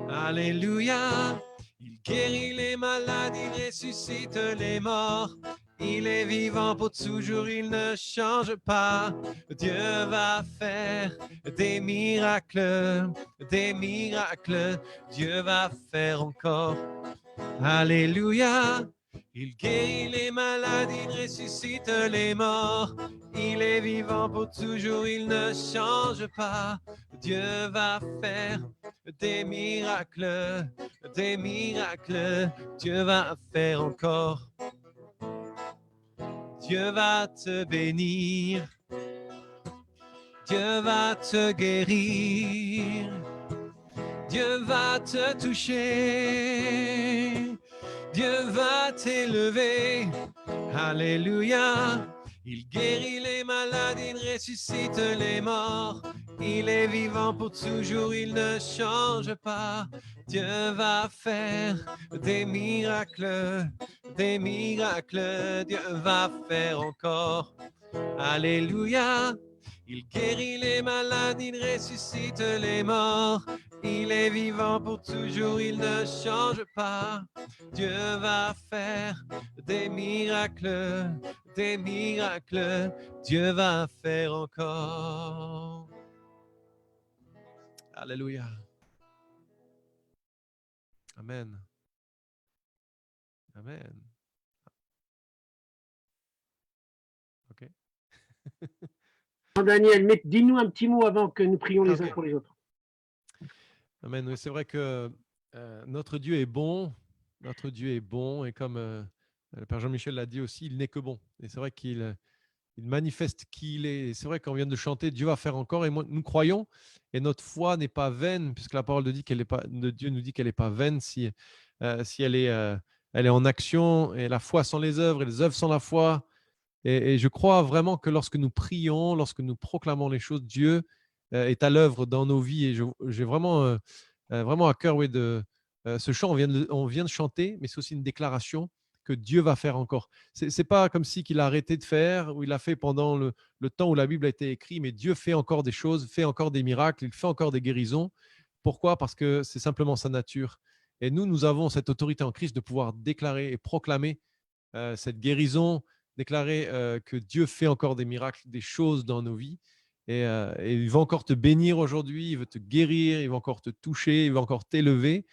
Alléluia. Il guérit les malades, il ressuscite les morts. Il est vivant pour toujours, il ne change pas. Dieu va faire des miracles, des miracles. Dieu va faire encore. Alléluia. Il guérit les malades, il ressuscite les morts. Il est vivant pour toujours, il ne change pas. Dieu va faire des miracles, des miracles. Dieu va faire encore. Dieu va te bénir. Dieu va te guérir. Dieu va te toucher. Dieu va t'élever. Alléluia. Il guérit les malades, il ressuscite les morts. Il est vivant pour toujours, il ne change pas. Dieu va faire des miracles, des miracles. Dieu va faire encore. Alléluia. Il guérit les malades, il ressuscite les morts. Il est vivant pour toujours, il ne change pas. Dieu va faire des miracles, des miracles. Dieu va faire encore. Alléluia. Amen. Amen. Ok. Jean-Daniel, dis-nous un petit mot avant que nous prions les uns Ok. pour les autres. Amen. Oui, c'est vrai que notre Dieu est bon. Notre Dieu est bon. Et comme le Père Jean-Michel l'a dit aussi, il n'est que bon. Et c'est vrai qu'il il manifeste qui il est. Et c'est vrai qu'on vient de chanter, Dieu va faire encore. Et moi, nous croyons. Et notre foi n'est pas vaine, puisque la parole de Dieu nous dit qu'elle n'est pas vaine si elle est en action. Et la foi sans les œuvres, et les œuvres sans la foi. Et je crois vraiment que lorsque nous prions, lorsque nous proclamons les choses, Dieu est à l'œuvre dans nos vies. Et j'ai vraiment, vraiment à cœur, oui, ce chant, on vient de chanter, mais c'est aussi une déclaration que Dieu va faire encore. C'est pas comme si qu'il a arrêté de faire, ou il a fait pendant le temps où la Bible a été écrite, mais Dieu fait encore des choses, fait encore des miracles, il fait encore des guérisons. Pourquoi? Parce que c'est simplement sa nature. Et nous avons cette autorité en Christ de pouvoir déclarer et proclamer cette guérison, déclarer que Dieu fait encore des miracles, des choses dans nos vies. Et il va encore te bénir aujourd'hui, il veut te guérir, il va encore te toucher, il va encore t'élever.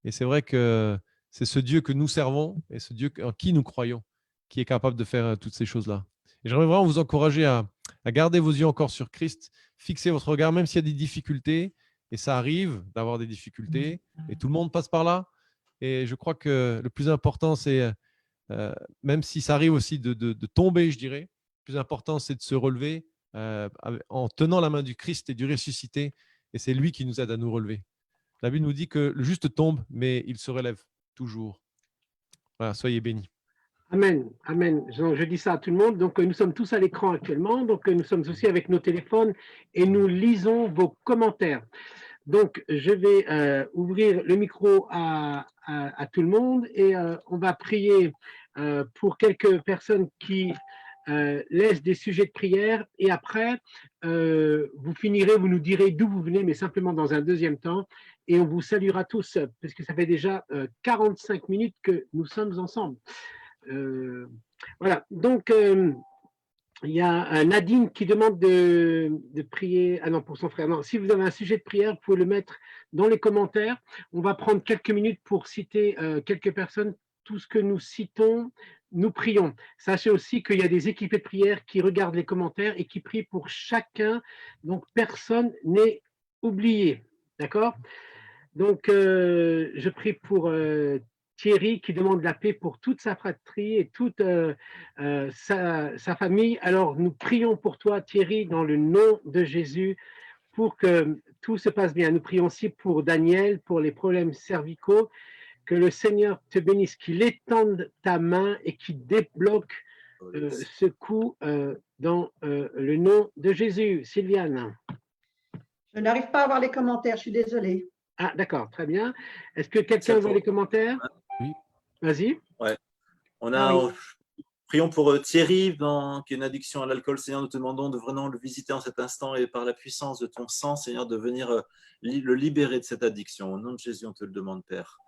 Et c'est vrai que c'est ce Dieu que nous servons et ce Dieu en qui nous croyons qui est capable de faire toutes ces choses-là. Et j'aimerais vraiment vous encourager à garder vos yeux encore sur Christ, fixer votre regard, même s'il y a des difficultés, et ça arrive d'avoir des difficultés, et tout le monde passe par là. Et je crois que le plus important, c'est même si ça arrive aussi de tomber, je dirais, le plus important, c'est de se relever en tenant la main du Christ et du ressuscité. Et c'est lui qui nous aide à nous relever. La Bible nous dit que le juste tombe, mais il se relève toujours. Voilà, soyez bénis. Amen, amen. Je dis ça à tout le monde. Donc, nous sommes tous à l'écran actuellement. Donc, nous sommes aussi avec nos téléphones et nous lisons vos commentaires. Donc, je vais ouvrir le micro à tout le monde et on va prier pour quelques personnes qui laissent des sujets de prière et après, vous finirez, vous nous direz d'où vous venez, mais simplement dans un deuxième temps et on vous saluera tous parce que ça fait déjà 45 minutes que nous sommes ensemble. Voilà, donc il y a Nadine qui demande de prier. Ah non, pour son frère. Non, si vous avez un sujet de prière, vous pouvez le mettre dans les commentaires. On va prendre quelques minutes pour citer quelques personnes. Tout ce que nous citons, nous prions. Sachez aussi qu'il y a des équipes de prière qui regardent les commentaires et qui prient pour chacun. Donc, personne n'est oublié. D'accord? Donc, je prie pour Thierry qui demande la paix pour toute sa fratrie et toute sa famille. Alors, nous prions pour toi, Thierry, dans le nom de Jésus, pour que tout se passe bien. Nous prions aussi pour Daniel, pour les problèmes cervicaux, que le Seigneur te bénisse, qu'il étende ta main et qu'il débloque ce coup dans le nom de Jésus. Sylviane. Je n'arrive pas à voir les commentaires, je suis désolée. Ah, d'accord, très bien. Est-ce que quelqu'un voit les commentaires? Oui. Vas-y. Ouais. On a, prions pour Thierry, qui a une addiction à l'alcool. Seigneur, nous te demandons de vraiment le visiter en cet instant et par la puissance de ton sang, Seigneur, de venir le libérer de cette addiction. Au nom de Jésus, on te le demande, Père.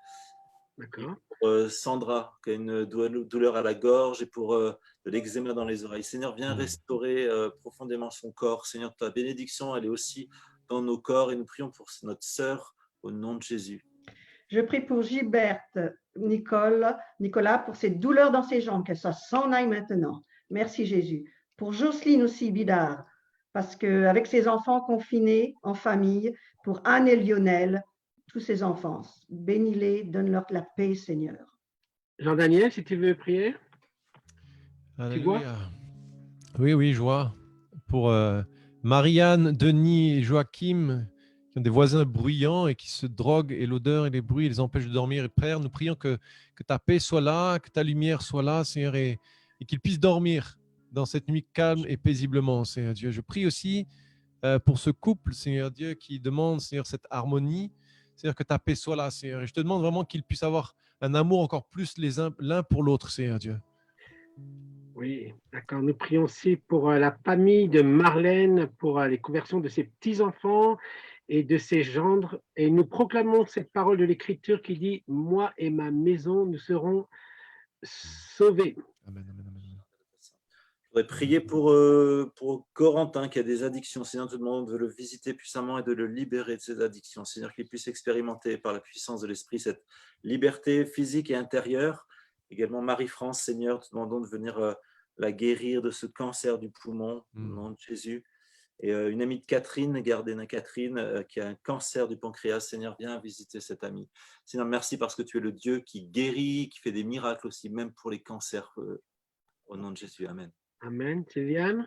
D'accord. Pour Sandra, qui a une douleur à la gorge et pour de l'eczéma dans les oreilles. Seigneur, viens restaurer profondément son corps. Seigneur, ta bénédiction, elle est aussi dans nos corps et nous prions pour notre sœur au nom de Jésus. Je prie pour Gilberte Nicolas pour ses douleurs dans ses jambes, qu'elle s'en aille maintenant. Merci Jésus. Pour Jocelyne aussi, Bidard, parce qu'avec ses enfants confinés en famille, pour Anne et Lionel, tous ses enfants, bénis-les, donne-leur la paix, Seigneur. Jean-Daniel, si tu veux prier. Alléluia. Oui, je vois. Pour Marianne, Denis et Joachim, qui ont des voisins bruyants et qui se droguent, et l'odeur et les bruits les empêchent de dormir. Et Père, nous prions que ta paix soit là, que ta lumière soit là, Seigneur, et qu'ils puissent dormir dans cette nuit calme et paisiblement, Seigneur Dieu. Je prie aussi pour ce couple, Seigneur Dieu, qui demande, Seigneur, cette harmonie, Seigneur, que ta paix soit là, Seigneur. Et je te demande vraiment qu'ils puissent avoir un amour encore plus l'un pour l'autre, Seigneur Dieu. Oui, d'accord. Nous prions aussi pour la famille de Marlène, pour les conversions de ses petits-enfants et de ses gendres. Et nous proclamons cette parole de l'Écriture qui dit « Moi et ma maison, nous serons sauvés ». Amen, amen, amen. Je voudrais prier pour Corentin qui a des addictions. Seigneur, te demande de le visiter puissamment et de le libérer de ses addictions. Seigneur, qu'il puisse expérimenter par la puissance de l'Esprit cette liberté physique et intérieure. Également Marie-France, Seigneur, te demandons de venir la guérir de ce cancer du poumon, au nom de Jésus. Et une amie de Catherine, Gardena Catherine, qui a un cancer du pancréas. Seigneur, viens visiter cette amie. Seigneur, merci parce que tu es le Dieu qui guérit, qui fait des miracles aussi, même pour les cancers. Au nom de Jésus, Amen. Amen. Sylviane.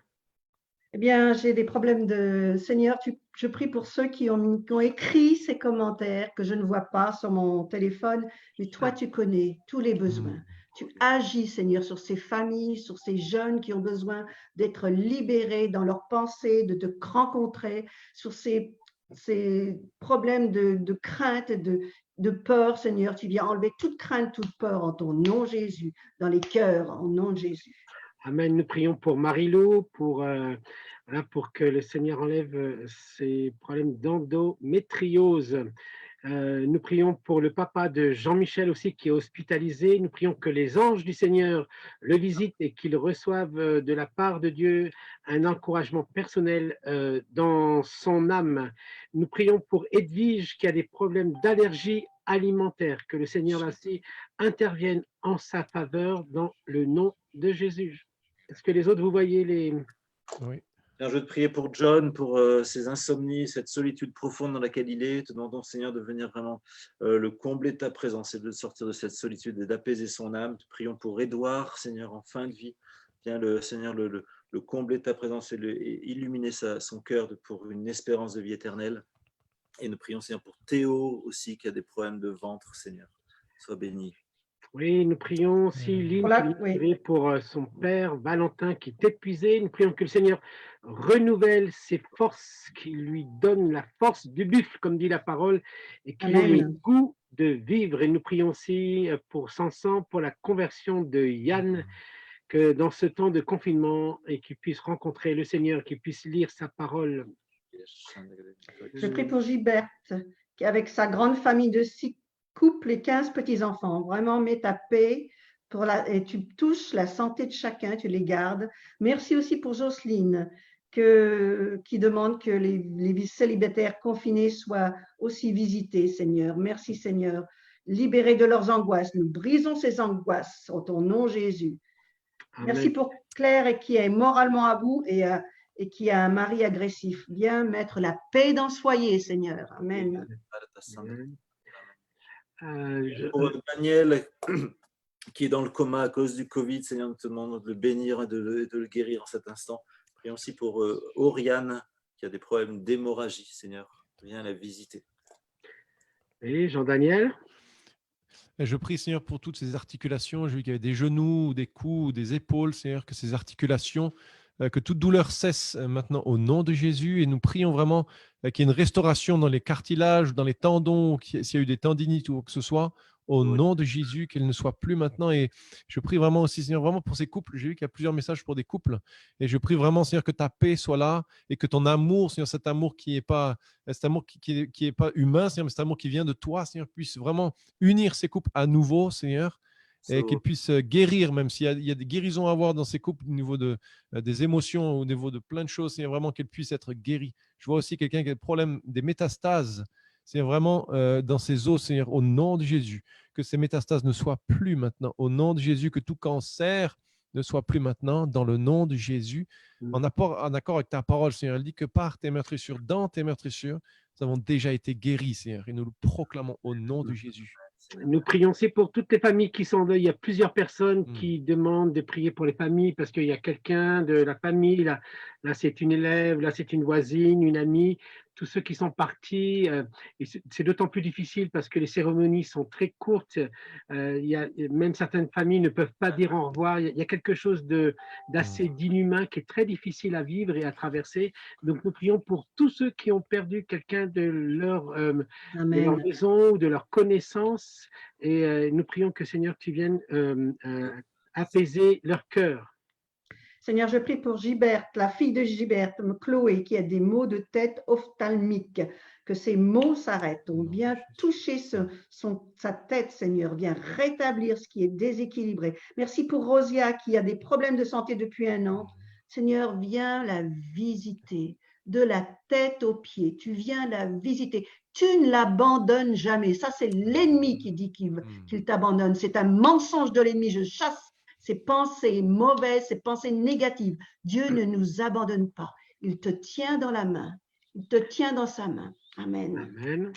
Eh bien, j'ai des problèmes de Seigneur. Je prie pour ceux qui ont écrit ces commentaires que je ne vois pas sur mon téléphone, mais toi, tu connais tous les besoins. Tu agis, Seigneur, sur ces familles, sur ces jeunes qui ont besoin d'être libérés dans leurs pensées, de te rencontrer, sur ces problèmes de crainte, de peur, Seigneur. Tu viens enlever toute crainte, toute peur en ton nom, Jésus, dans les cœurs, en nom de Jésus. Amen. Nous prions pour Marie-Lou, pour que le Seigneur enlève ses problèmes d'endométriose. Nous prions pour le papa de Jean-Michel aussi qui est hospitalisé. Nous prions que les anges du Seigneur le visitent et qu'il reçoive de la part de Dieu un encouragement personnel dans son âme. Nous prions pour Edwige qui a des problèmes d'allergie alimentaire, que le Seigneur ainsi intervienne en sa faveur dans le nom de Jésus. Est-ce que les autres, vous voyez les... Oui. Je veux te prier pour John, pour ses insomnies, cette solitude profonde dans laquelle il est. Te demandons, Seigneur, de venir vraiment le combler de ta présence et de sortir de cette solitude et d'apaiser son âme. Te prions pour Édouard, Seigneur, en fin de vie. Viens, Seigneur, le combler de ta présence et illuminer son cœur pour une espérance de vie éternelle. Et nous prions, Seigneur, pour Théo aussi, qui a des problèmes de ventre, Seigneur. Sois béni. Oui, nous prions aussi Lynn Voilà, qui nous oui. prie pour son père Valentin qui est épuisé. Nous prions que le Seigneur renouvelle ses forces, qu'il lui donne la force du buffle, comme dit la parole, et qu'il ait le Amen. goût de vivre. Et nous prions aussi pour Sansan, pour la conversion de Yann, que dans ce temps de confinement, et qu'il puisse rencontrer le Seigneur, qu'il puisse lire sa parole. Je prie pour Gilberte, qui avec sa grande famille de 6 couples et 15 petits-enfants, vraiment mets ta paix et tu touches la santé de chacun, tu les gardes. Merci aussi pour Jocelyne, qui demande que les célibataires confinés soient aussi visités, Seigneur. Merci, Seigneur. Libérés de leurs angoisses. Nous brisons ces angoisses en ton nom, Jésus. Amen. Merci pour Claire qui est moralement à bout et qui a un mari agressif. Viens mettre la paix dans le foyer, Seigneur. Amen. Pour Daniel, qui est dans le coma à cause du Covid, Seigneur, nous te demandons de le bénir et de le guérir en cet instant. Prions aussi pour Oriane, qui a des problèmes d'hémorragie, Seigneur. Viens la visiter. Et Jean-Daniel. Et je prie, Seigneur, pour toutes ces articulations. J'ai vu qu'il y avait des genoux, des coudes, des épaules, Seigneur, que ces articulations, que toute douleur cesse maintenant au nom de Jésus. Et nous prions vraiment qu'il y ait une restauration dans les cartilages, dans les tendons, s'il y a eu des tendinites ou quoi que ce soit, au nom de Jésus, qu'elle ne soit plus maintenant. Et je prie vraiment aussi, Seigneur, vraiment pour ces couples. J'ai vu qu'il y a plusieurs messages pour des couples. Et je prie vraiment, Seigneur, que ta paix soit là et que ton amour, Seigneur, cet amour qui n'est pas, cet amour qui est pas humain, Seigneur, mais cet amour qui vient de toi, Seigneur, puisse vraiment unir ces couples à nouveau, Seigneur, et qu'ils puissent guérir, même s'il y a des guérisons à avoir dans ces couples au niveau des émotions, au niveau de plein de choses, Seigneur, vraiment qu'elles puissent être guéries. Je vois aussi quelqu'un qui a des problèmes, des métastases, Seigneur, vraiment dans ses os, Seigneur, au nom de Jésus, que ces métastases ne soient plus maintenant, au nom de Jésus, que tout cancer ne soit plus maintenant, dans le nom de Jésus, en accord avec ta parole, Seigneur. Elle dit que par tes meurtrissures, dans tes meurtrissures, nous avons déjà été guéris, Seigneur, et nous le proclamons au nom de Jésus. Nous prions aussi pour toutes les familles qui sont en deuil. Il y a plusieurs personnes qui demandent de prier pour les familles parce qu'il y a quelqu'un de la famille, là c'est une élève, là c'est une voisine, une amie, tous ceux qui sont partis. Et c'est d'autant plus difficile parce que les cérémonies sont très courtes. Même certaines familles ne peuvent pas dire au revoir. Il y a quelque chose d'assez d'inhumain qui est très difficile à vivre et à traverser. Donc nous prions pour tous ceux qui ont perdu quelqu'un de leur maison ou de leur connaissance. Et nous prions que, Seigneur, tu viennes apaiser leur cœur. Seigneur, je prie pour Gilberte, la fille de Gilberte, Chloé, qui a des maux de tête ophtalmiques, que ces maux s'arrêtent. On vient toucher sa tête, Seigneur, viens rétablir ce qui est déséquilibré. Merci pour Rosia, qui a des problèmes de santé depuis 1 an. Seigneur, viens la visiter de la tête aux pieds. Tu viens la visiter. Tu ne l'abandonnes jamais. Ça, c'est l'ennemi qui dit qu'il t'abandonne. C'est un mensonge de l'ennemi. Je chasse ces pensées mauvaises, ces pensées négatives. Dieu ne nous abandonne pas. Il te tient dans la main. Il te tient dans sa main. Amen. Amen.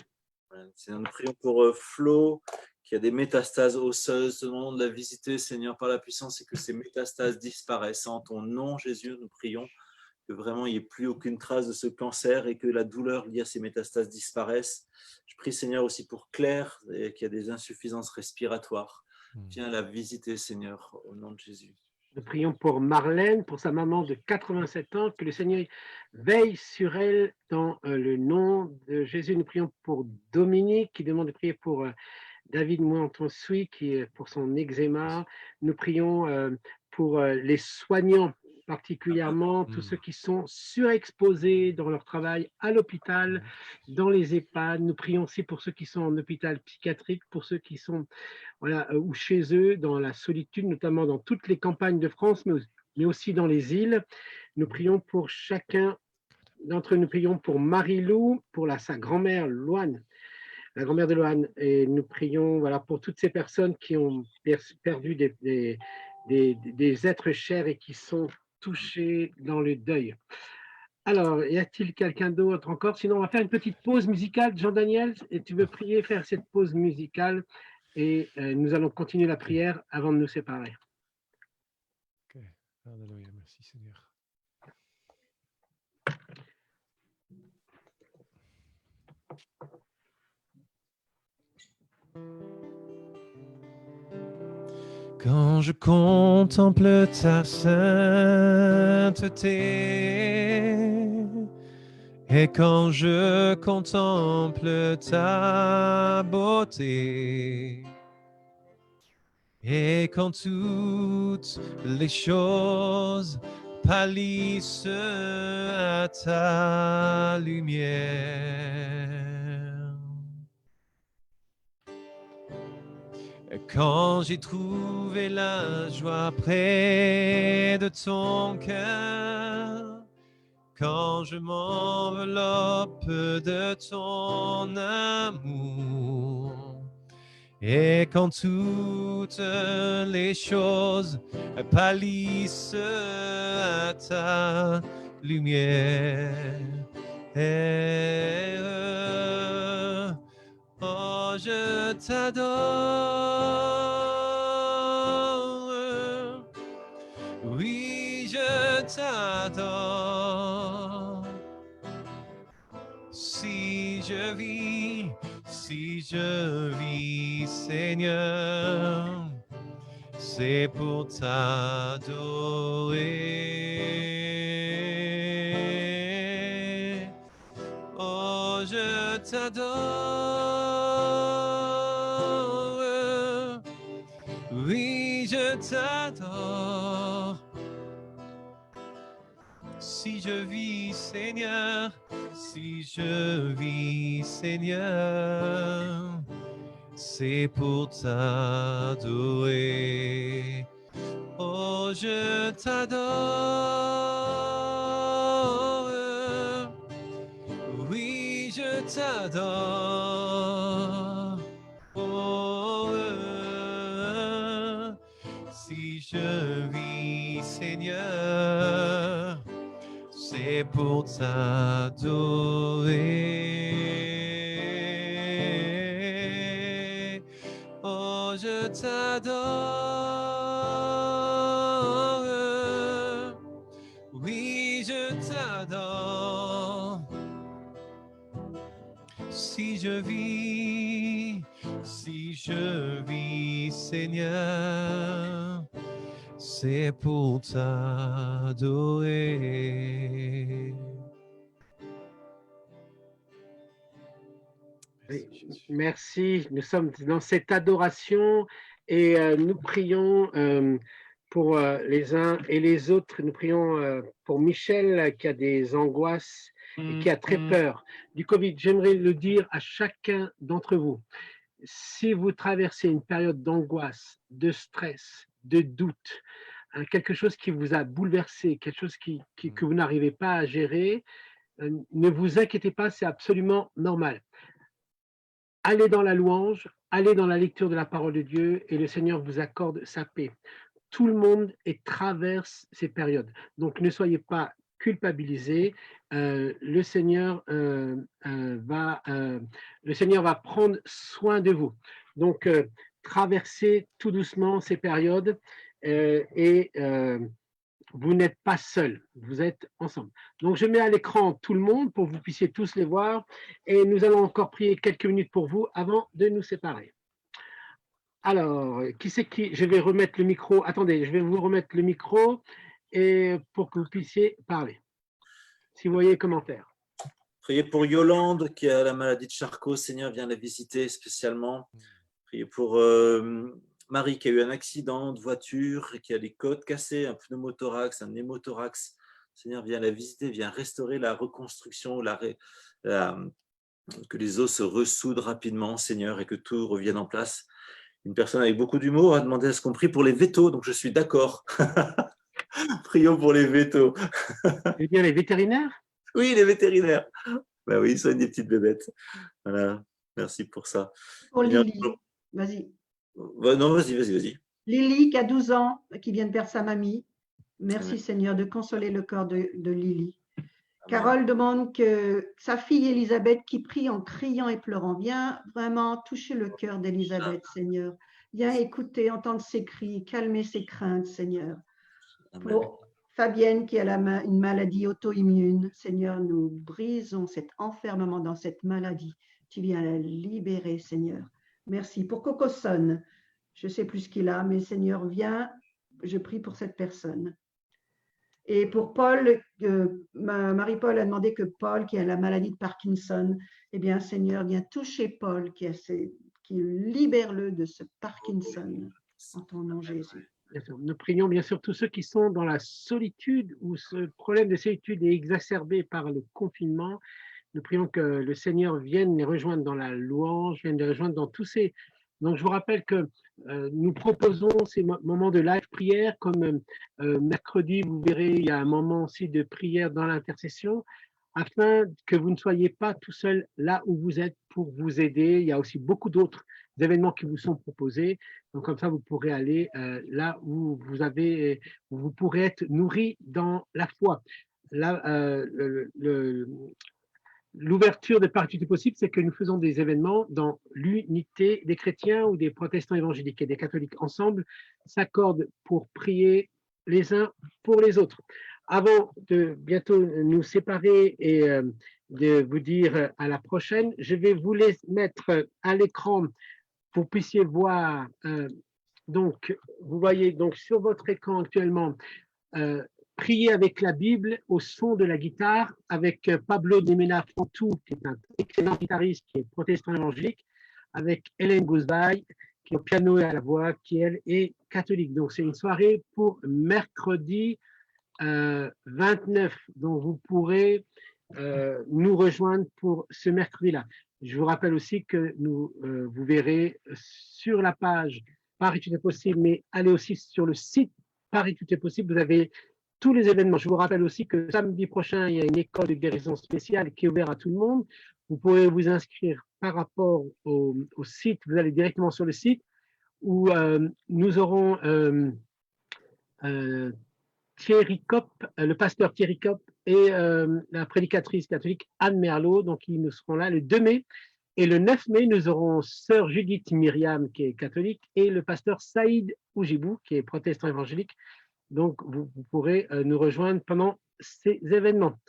Seigneur, nous prions pour Flo, qui a des métastases osseuses. Nous demandons de la visiter, Seigneur, par la puissance, et que ces métastases disparaissent. En ton nom, Jésus, nous prions que vraiment il n'y ait plus aucune trace de ce cancer et que la douleur liée à ces métastases disparaisse. Je prie, Seigneur, aussi pour Claire, qui a des insuffisances respiratoires. Viens la visiter, Seigneur, au nom de Jésus. Nous prions pour Marlène, pour sa maman de 87 ans, que le Seigneur veille sur elle dans le nom de Jésus. Nous prions pour Dominique, qui demande de prier pour David Mouanton-Soui, qui est pour son eczéma. Nous prions pour les soignants, particulièrement tous ceux qui sont surexposés dans leur travail à l'hôpital, dans les EHPAD. Nous prions aussi pour ceux qui sont en hôpital psychiatrique, pour ceux qui sont ou chez eux, dans la solitude, notamment dans toutes les campagnes de France, mais aussi dans les îles. Nous prions pour chacun d'entre eux. Nous prions pour Marie-Lou, pour sa grand-mère Loane, la grand-mère de Loane, et nous prions pour toutes ces personnes qui ont perdu des êtres chers et qui sont touchés dans le deuil. Alors, y a-t-il quelqu'un d'autre encore? Sinon, on va faire une petite pause musicale. Jean-Daniel, et tu veux prier, faire cette pause musicale, et nous allons continuer la prière avant de nous séparer. Ok, alléluia, merci Seigneur. Quand je contemple ta sainteté, et quand je contemple ta beauté, et quand toutes les choses pâlissent à ta lumière, quand j'ai trouvé la joie près de ton cœur, quand je m'enveloppe de ton amour, et quand toutes les choses pâlissent à ta lumière, oh, je t'adore, oui, je t'adore. Si je vis, Seigneur, c'est pour t'adorer. Oh, je t'adore, oui, je t'adore. Si je vis, Seigneur, si je vis, Seigneur, c'est pour t'adorer. Oh, je t'adore, oui, je t'adore. Oh, si je vis, Seigneur, c'est pour t'adorer. Oh, je t'adore, oui, je t'adore. Si je vis, Seigneur, c'est pour t'adorer. Merci, nous sommes dans cette adoration et nous prions pour les uns et les autres. Nous prions pour Michel qui a des angoisses et qui a très peur du Covid. J'aimerais le dire à chacun d'entre vous. Si vous traversez une période d'angoisse, de stress, de doute, quelque chose qui vous a bouleversé, quelque chose que vous n'arrivez pas à gérer, ne vous inquiétez pas, c'est absolument normal. Allez dans la louange, allez dans la lecture de la parole de Dieu et le Seigneur vous accorde sa paix. Tout le monde traverse ces périodes. Donc ne soyez pas culpabilisés. Le Seigneur va prendre soin de vous. Donc traversez tout doucement ces périodes et vous n'êtes pas seul, vous êtes ensemble. Donc, je mets à l'écran tout le monde pour que vous puissiez tous les voir et nous allons encore prier quelques minutes pour vous avant de nous séparer. Alors, qui c'est qui? Je vais remettre le micro. Attendez, je vais vous remettre le micro et pour que vous puissiez parler. Si vous voyez les commentaires. Priez pour Yolande qui a la maladie de Charcot. Seigneur, viens la visiter spécialement. Priez pour Marie qui a eu un accident de voiture et qui a des côtes cassées, un pneumothorax, un hémothorax. Seigneur, viens la visiter, viens restaurer la reconstruction, que les os se ressoudent rapidement, Seigneur, et que tout revienne en place. Une personne avec beaucoup d'humour a demandé à ce qu'on prie pour les vétos, donc je suis d'accord. Prions pour les vétos. Eh bien, les vétérinaires? Oui, les vétérinaires. Ben oui, ils soignent des petites bébêtes. Voilà, merci pour ça. Pour Lily, vas-y. Non, vas-y. Lily qui a 12 ans, qui vient de perdre sa mamie. Merci Seigneur de consoler le cœur de Lily. Carole demande que sa fille Elisabeth qui prie en criant et pleurant, viens vraiment toucher le cœur d'Elisabeth, Seigneur. Viens écouter, entendre ses cris, calmer ses craintes, Seigneur. Pour Fabienne qui a une maladie auto-immune, Seigneur, nous brisons cet enfermement dans cette maladie. Tu viens la libérer, Seigneur. Merci. Pour Coco Son, Je ne sais plus ce qu'il a, mais Seigneur, viens, je prie pour cette personne. Et pour Paul, Marie-Paul a demandé que Paul, qui a la maladie de Parkinson, eh bien, Seigneur, viens toucher Paul, qui libère-le de ce Parkinson, en ton nom, Jésus. Bien sûr. Nous prions bien sûr tous ceux qui sont dans la solitude, où ce problème de solitude est exacerbé par le confinement. Nous prions que le Seigneur vienne les rejoindre dans la louange, vienne les rejoindre dans tous ces... Donc, je vous rappelle que nous proposons ces moments de live prière, comme mercredi, vous verrez, il y a un moment aussi de prière dans l'intercession, afin que vous ne soyez pas tout seul là où vous êtes pour vous aider. Il y a aussi beaucoup d'autres événements qui vous sont proposés. Donc, comme ça, vous pourrez aller là où vous pourrez être nourri dans la foi. Là, l'ouverture de Paritude possible, c'est que nous faisons des événements dans l'unité des chrétiens ou des protestants évangéliques et des catholiques ensemble s'accordent pour prier les uns pour les autres. Avant de bientôt nous séparer et de vous dire à la prochaine, je vais vous les mettre à l'écran pour que vous puissiez voir. Donc, vous voyez donc sur votre écran actuellement prier avec la Bible au son de la guitare avec Pablo de Mena Fontou, qui est un excellent guitariste qui est protestant évangélique, avec Hélène Gouzbaï, qui est au piano et à la voix, qui elle est catholique. Donc c'est une soirée pour mercredi 29, dont vous pourrez nous rejoindre pour ce mercredi-là. Je vous rappelle aussi que vous verrez sur la page Paris Tout est possible, mais allez aussi sur le site Paris Tout est possible, vous avez tous les événements. Je vous rappelle aussi que samedi prochain, il y a une école de guérison spéciale qui est ouverte à tout le monde. Vous pourrez vous inscrire par rapport au site. Vous allez directement sur le site où nous aurons Thierry Kopp, le pasteur Thierry Kopp et la prédicatrice catholique Anne Merlot. Donc, ils nous seront là le 2 mai. Et le 9 mai, nous aurons sœur Judith Myriam, qui est catholique, et le pasteur Saïd Oujibou, qui est protestant évangélique. Donc, vous pourrez nous rejoindre pendant ces événements.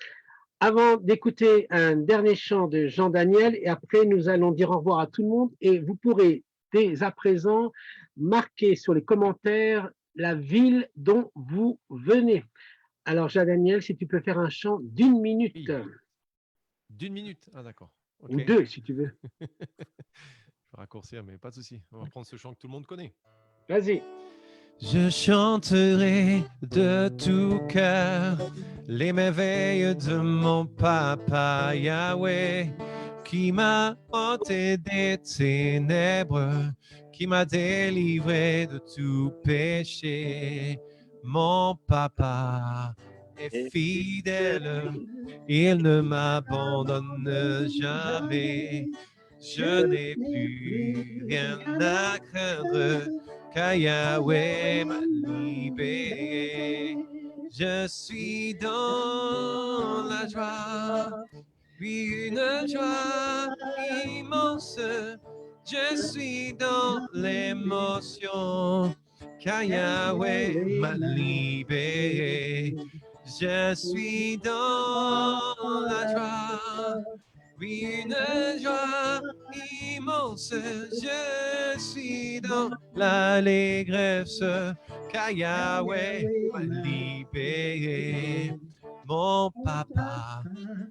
Avant d'écouter un dernier chant de Jean Daniel, et après, nous allons dire au revoir à tout le monde, et vous pourrez dès à présent marquer sur les commentaires la ville dont vous venez. Alors, Jean Daniel, si tu peux faire un chant d'1 minute. Oui. D'1 minute? Ah, d'accord. Okay. Ou 2, si tu veux. Je vais raccourcir, mais pas de souci. On va prendre ce chant que tout le monde connaît. Vas-y. Je chanterai de tout cœur les merveilles de mon papa Yahweh, qui m'a ôté des ténèbres, qui m'a délivré de tout péché. Mon papa est fidèle, il ne m'abandonne jamais. Je n'ai plus rien à craindre, car Yahweh m'a libéré. Je suis dans la joie, puis une joie immense. Je suis dans l'émotion, car Yahweh m'a libéré. Je suis dans la joie, oui, une joie immense. Je suis dans l'allégresse, car Yahweh m'a libéré. Mon papa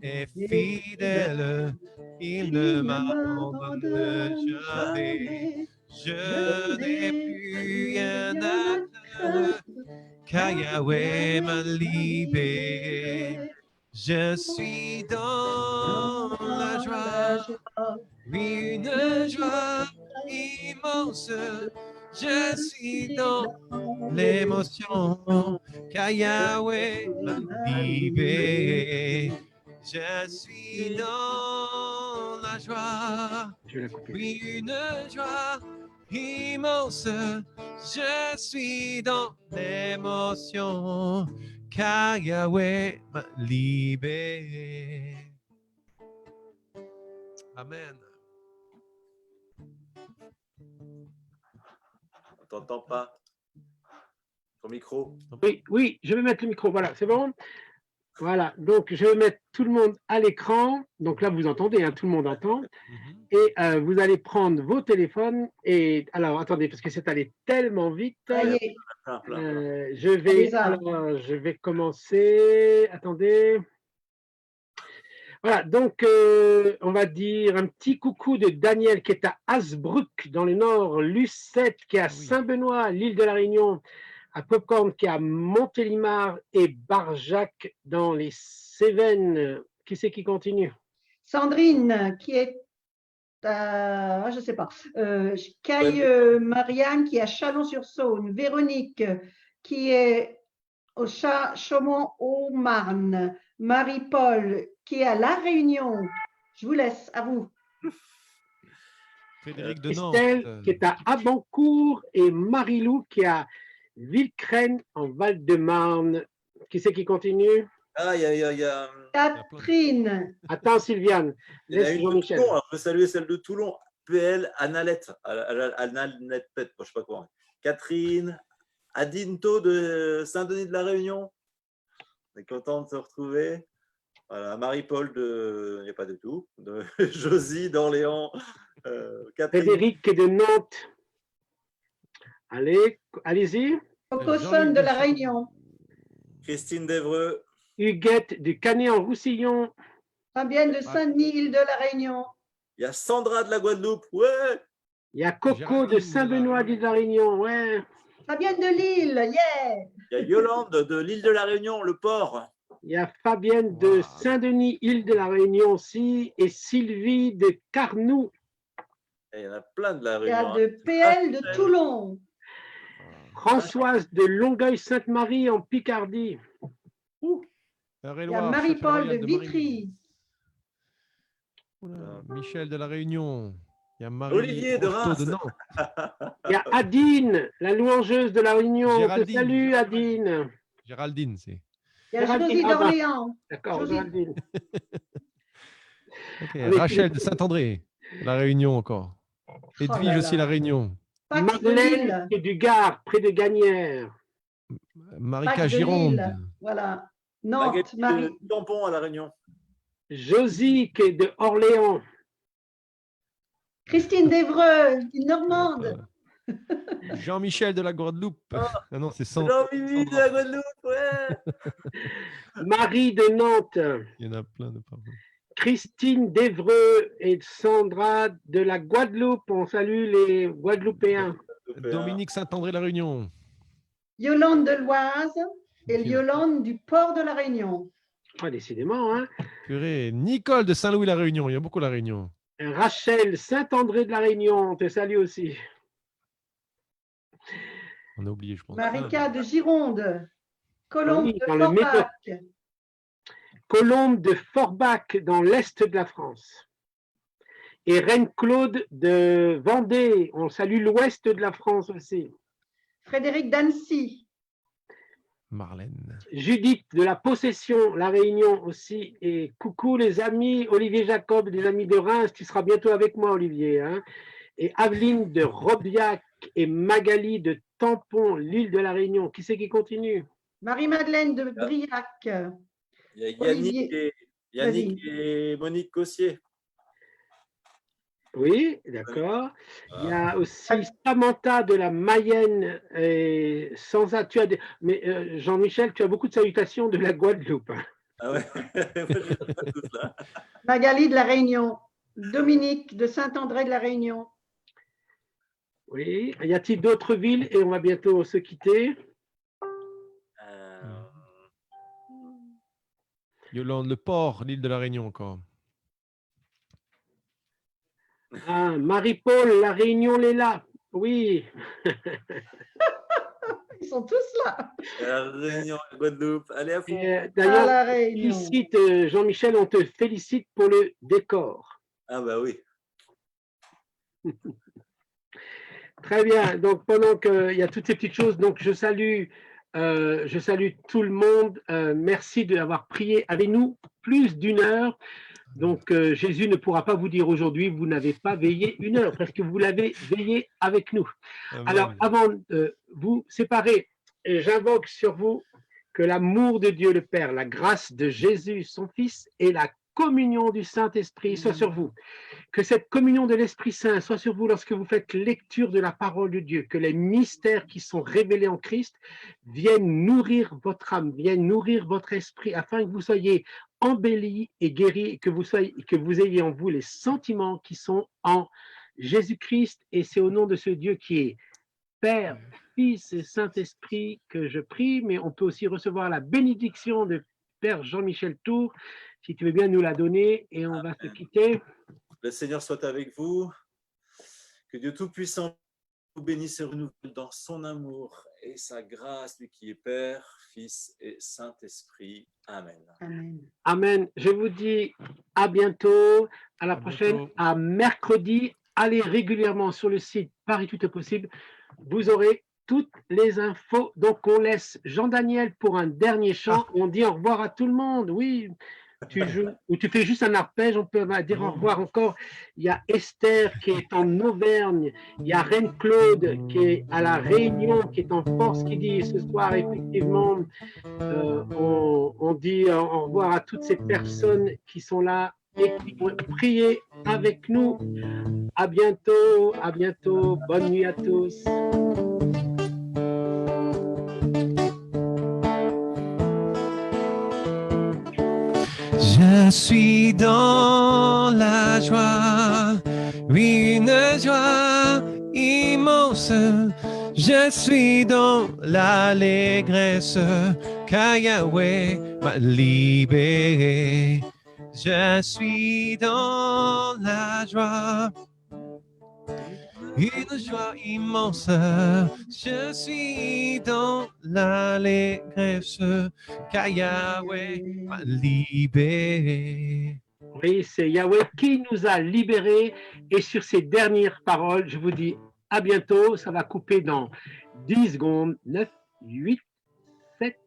est fidèle, il ne m'abandonne jamais. Je n'ai plus rien à craindre, car Yahweh m'a libéré. Je suis dans la joie, oui, une joie immense. Je suis dans l'émotion, car Yahweh m'a libéré. Je suis dans la joie, oui, une joie immense. Je suis dans l'émotion, car Yahweh m'a libéré. Amen. On t'entend pas. Ton micro. Oui, je vais mettre le micro. Voilà, c'est bon. Voilà, donc je vais mettre tout le monde à l'écran. Donc là, vous entendez, hein, tout le monde entend. Mhm. Et vous allez prendre vos téléphones. Et alors, attendez, parce que c'est allé tellement vite. Ça y est, Plein. Je vais commencer. Attendez. Voilà, donc on va dire un petit coucou de Daniel qui est à Hasbrook dans le nord, Lucette qui est à Ah oui. Saint-Benoît, l'île de la Réunion, à Popcorn qui est à Montélimar et Barjac dans les Cévennes. Qui c'est qui continue? Sandrine qui est à, je sais pas, Caille Marianne qui est à Chalon-sur-Saône, Véronique qui est au Chaumont-au-Marne, Marie-Paul qui est à La Réunion. Je vous laisse, à vous. Frédéric de Nantes. Estelle qui est à Abancourt et Marilou qui est à Villecrène en Val-de-Marne. Qui c'est qui continue? Ah, il y a Catherine. Attends, Sylviane. Il y en a Laisse une de Jean-Michel. Toulon. Alors, je peux saluer celle de Toulon. PL Annalette. Annalette, je ne sais pas quoi. Catherine Adinto de Saint-Denis de la Réunion. On est content de se retrouver. Voilà, Marie-Paul de. Il n'y a pas de tout. De Josie d'Orléans. Catherine. Frédéric qui est de Nantes. Allez, allez-y. Cocosson de la Réunion. Christine d'Evreux. Huguette du Canet-en-Roussillon. Fabienne de Saint-Denis, île de la Réunion. Il y a Sandra de la Guadeloupe. Ouais. Il y a Coco Géraldine de Saint-Benoît de la Réunion. Ouais. Fabienne de Lille, yeah. Il y a Yolande de l'île de la Réunion, le port. Il y a Fabienne de Saint-Denis, île de la Réunion aussi. Et Sylvie de Carnoux. Et il y en a plein de la Il y a Réunion. de PL de Toulon. Françoise de Longueuil-Sainte-Marie en Picardie. Il y a Marie-Paul de Vitry. Michel de la Réunion. Il y a Marie Olivier de Reims. de Nantes. Il y a Adine, la louangeuse de la Réunion. On te Géraldine. salue, Adine. Géraldine, c'est. Il y a Josie d'Orléans. D'accord, Josie. Géraldine. Okay. Avec Rachel de Saint-André. La Réunion encore. Edwige là aussi, là. la Réunion. Pax de Madeleine Lille. qui est du Gard, près de Gagnères. Marika Pax de Gironde. Lille. Voilà. Nantes, Magali Marie. de Tampon à la Réunion. Josie qui est de Orléans. Christine d'Evreux, une Normande. Jean-Michel de la Guadeloupe. Ah non, c'est Jean-Mimi de la Guadeloupe, ouais. Marie de Nantes. Il y en a plein de partout. Christine d'Evreux et Sandra de la Guadeloupe. On salue les Guadeloupéens. Dominique Saint-André, la Réunion. Yolande de l'Oise et Yolande du port de la Réunion. Ah, décidément, hein. Purée. Nicole de Saint-Louis, la Réunion. Il y a beaucoup la Réunion. Rachel Saint-André de la Réunion. On te salue aussi. On a oublié, je pense. Marika de Gironde. Colombe Oui, de dans le Forbach. Colombe de Forbach dans l'est de la France. Et Reine-Claude de Vendée. On salue l'ouest de la France aussi. Frédéric d'Annecy. Marlène. Judith de la Possession, La Réunion aussi. Et coucou les amis, Olivier Jacob, des amis de Reims, tu seras bientôt avec moi, Olivier. Hein. Et Aveline de Robiac et Magali de Tampon, l'île de la Réunion. Qui c'est qui continue? Marie-Madeleine de Briac. Il y a Olivier. Yannick et Monique Cossier. Oui, d'accord. Il y a aussi Samantha de la Mayenne. Et mais Jean-Michel, tu as beaucoup de salutations de la Guadeloupe. Ah ouais. Moi, je les ai tous là. Magali de la Réunion. Dominique de Saint-André de la Réunion. Oui. Y a-t-il d'autres villes? Et on va bientôt se quitter. Yolande, le port, l'île de la Réunion encore. Ah, Marie-Paul, la Réunion, est là. Oui. Ils sont tous là. La Réunion, la Guadeloupe. Allez à fond. À D'ailleurs, la Réunion. félicite, Jean-Michel, on te félicite pour le décor. Ah bah oui. Très bien. Donc, pendant qu'il y a toutes ces petites choses, donc je salue tout le monde. Merci d'avoir prié avec nous plus d'une heure. Donc, Jésus ne pourra pas vous dire aujourd'hui, vous n'avez pas veillé une heure, parce que vous l'avez veillé avec nous. Amen. Alors, avant de vous séparer, j'invoque sur vous Que l'amour de Dieu le Père, la grâce de Jésus, son Fils, et la communion du Saint-Esprit soit sur vous. Que cette communion de l'Esprit Saint soit sur vous lorsque vous faites lecture de la parole de Dieu. Que les mystères qui sont révélés en Christ viennent nourrir votre âme, viennent nourrir votre esprit, afin que vous soyez embellis et guéris, et que vous ayez en vous les sentiments qui sont en Jésus-Christ. Et c'est au nom de ce Dieu qui est Père, Fils et Saint-Esprit que je prie, mais on peut aussi recevoir la bénédiction de Père Jean-Michel Tour, si tu veux bien nous la donner, et on va se quitter. Le Seigneur soit avec vous. Que Dieu Tout-Puissant vous bénisse et renouvelle dans son amour et sa grâce, lui qui est Père, Fils et Saint-Esprit. Amen. Amen. Amen. Je vous dis à bientôt, à la À prochaine, bientôt. à mercredi. Allez régulièrement sur le site Paris Tout est possible. Vous aurez toutes les infos. Donc, on laisse Jean-Daniel pour un dernier chant. On dit au revoir à tout le monde. Oui, tu joues ou tu fais juste un arpège. On peut dire au revoir encore. Il y a Esther qui est en Auvergne. Il y a Reine-Claude qui est à La Réunion, qui est en force, qui dit ce soir, effectivement, on dit au revoir à toutes ces personnes qui sont là et qui vont prier avec nous. À bientôt, à bientôt. Bonne nuit à tous. Je suis dans la joie, oui, une joie immense. Je suis dans l'allégresse, car Yahweh m'a libéré. Je suis dans la joie, une joie immense. Je suis dans l'allégresse, car Yahweh m'a libéré. Oui, c'est Yahweh qui nous a libérés. Et sur ces dernières paroles, je vous dis à bientôt. Ça va couper dans 10 secondes. 9, 8, 7,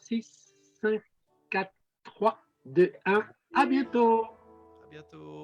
6, 5, 4, 3, 2, 1. À bientôt. À bientôt.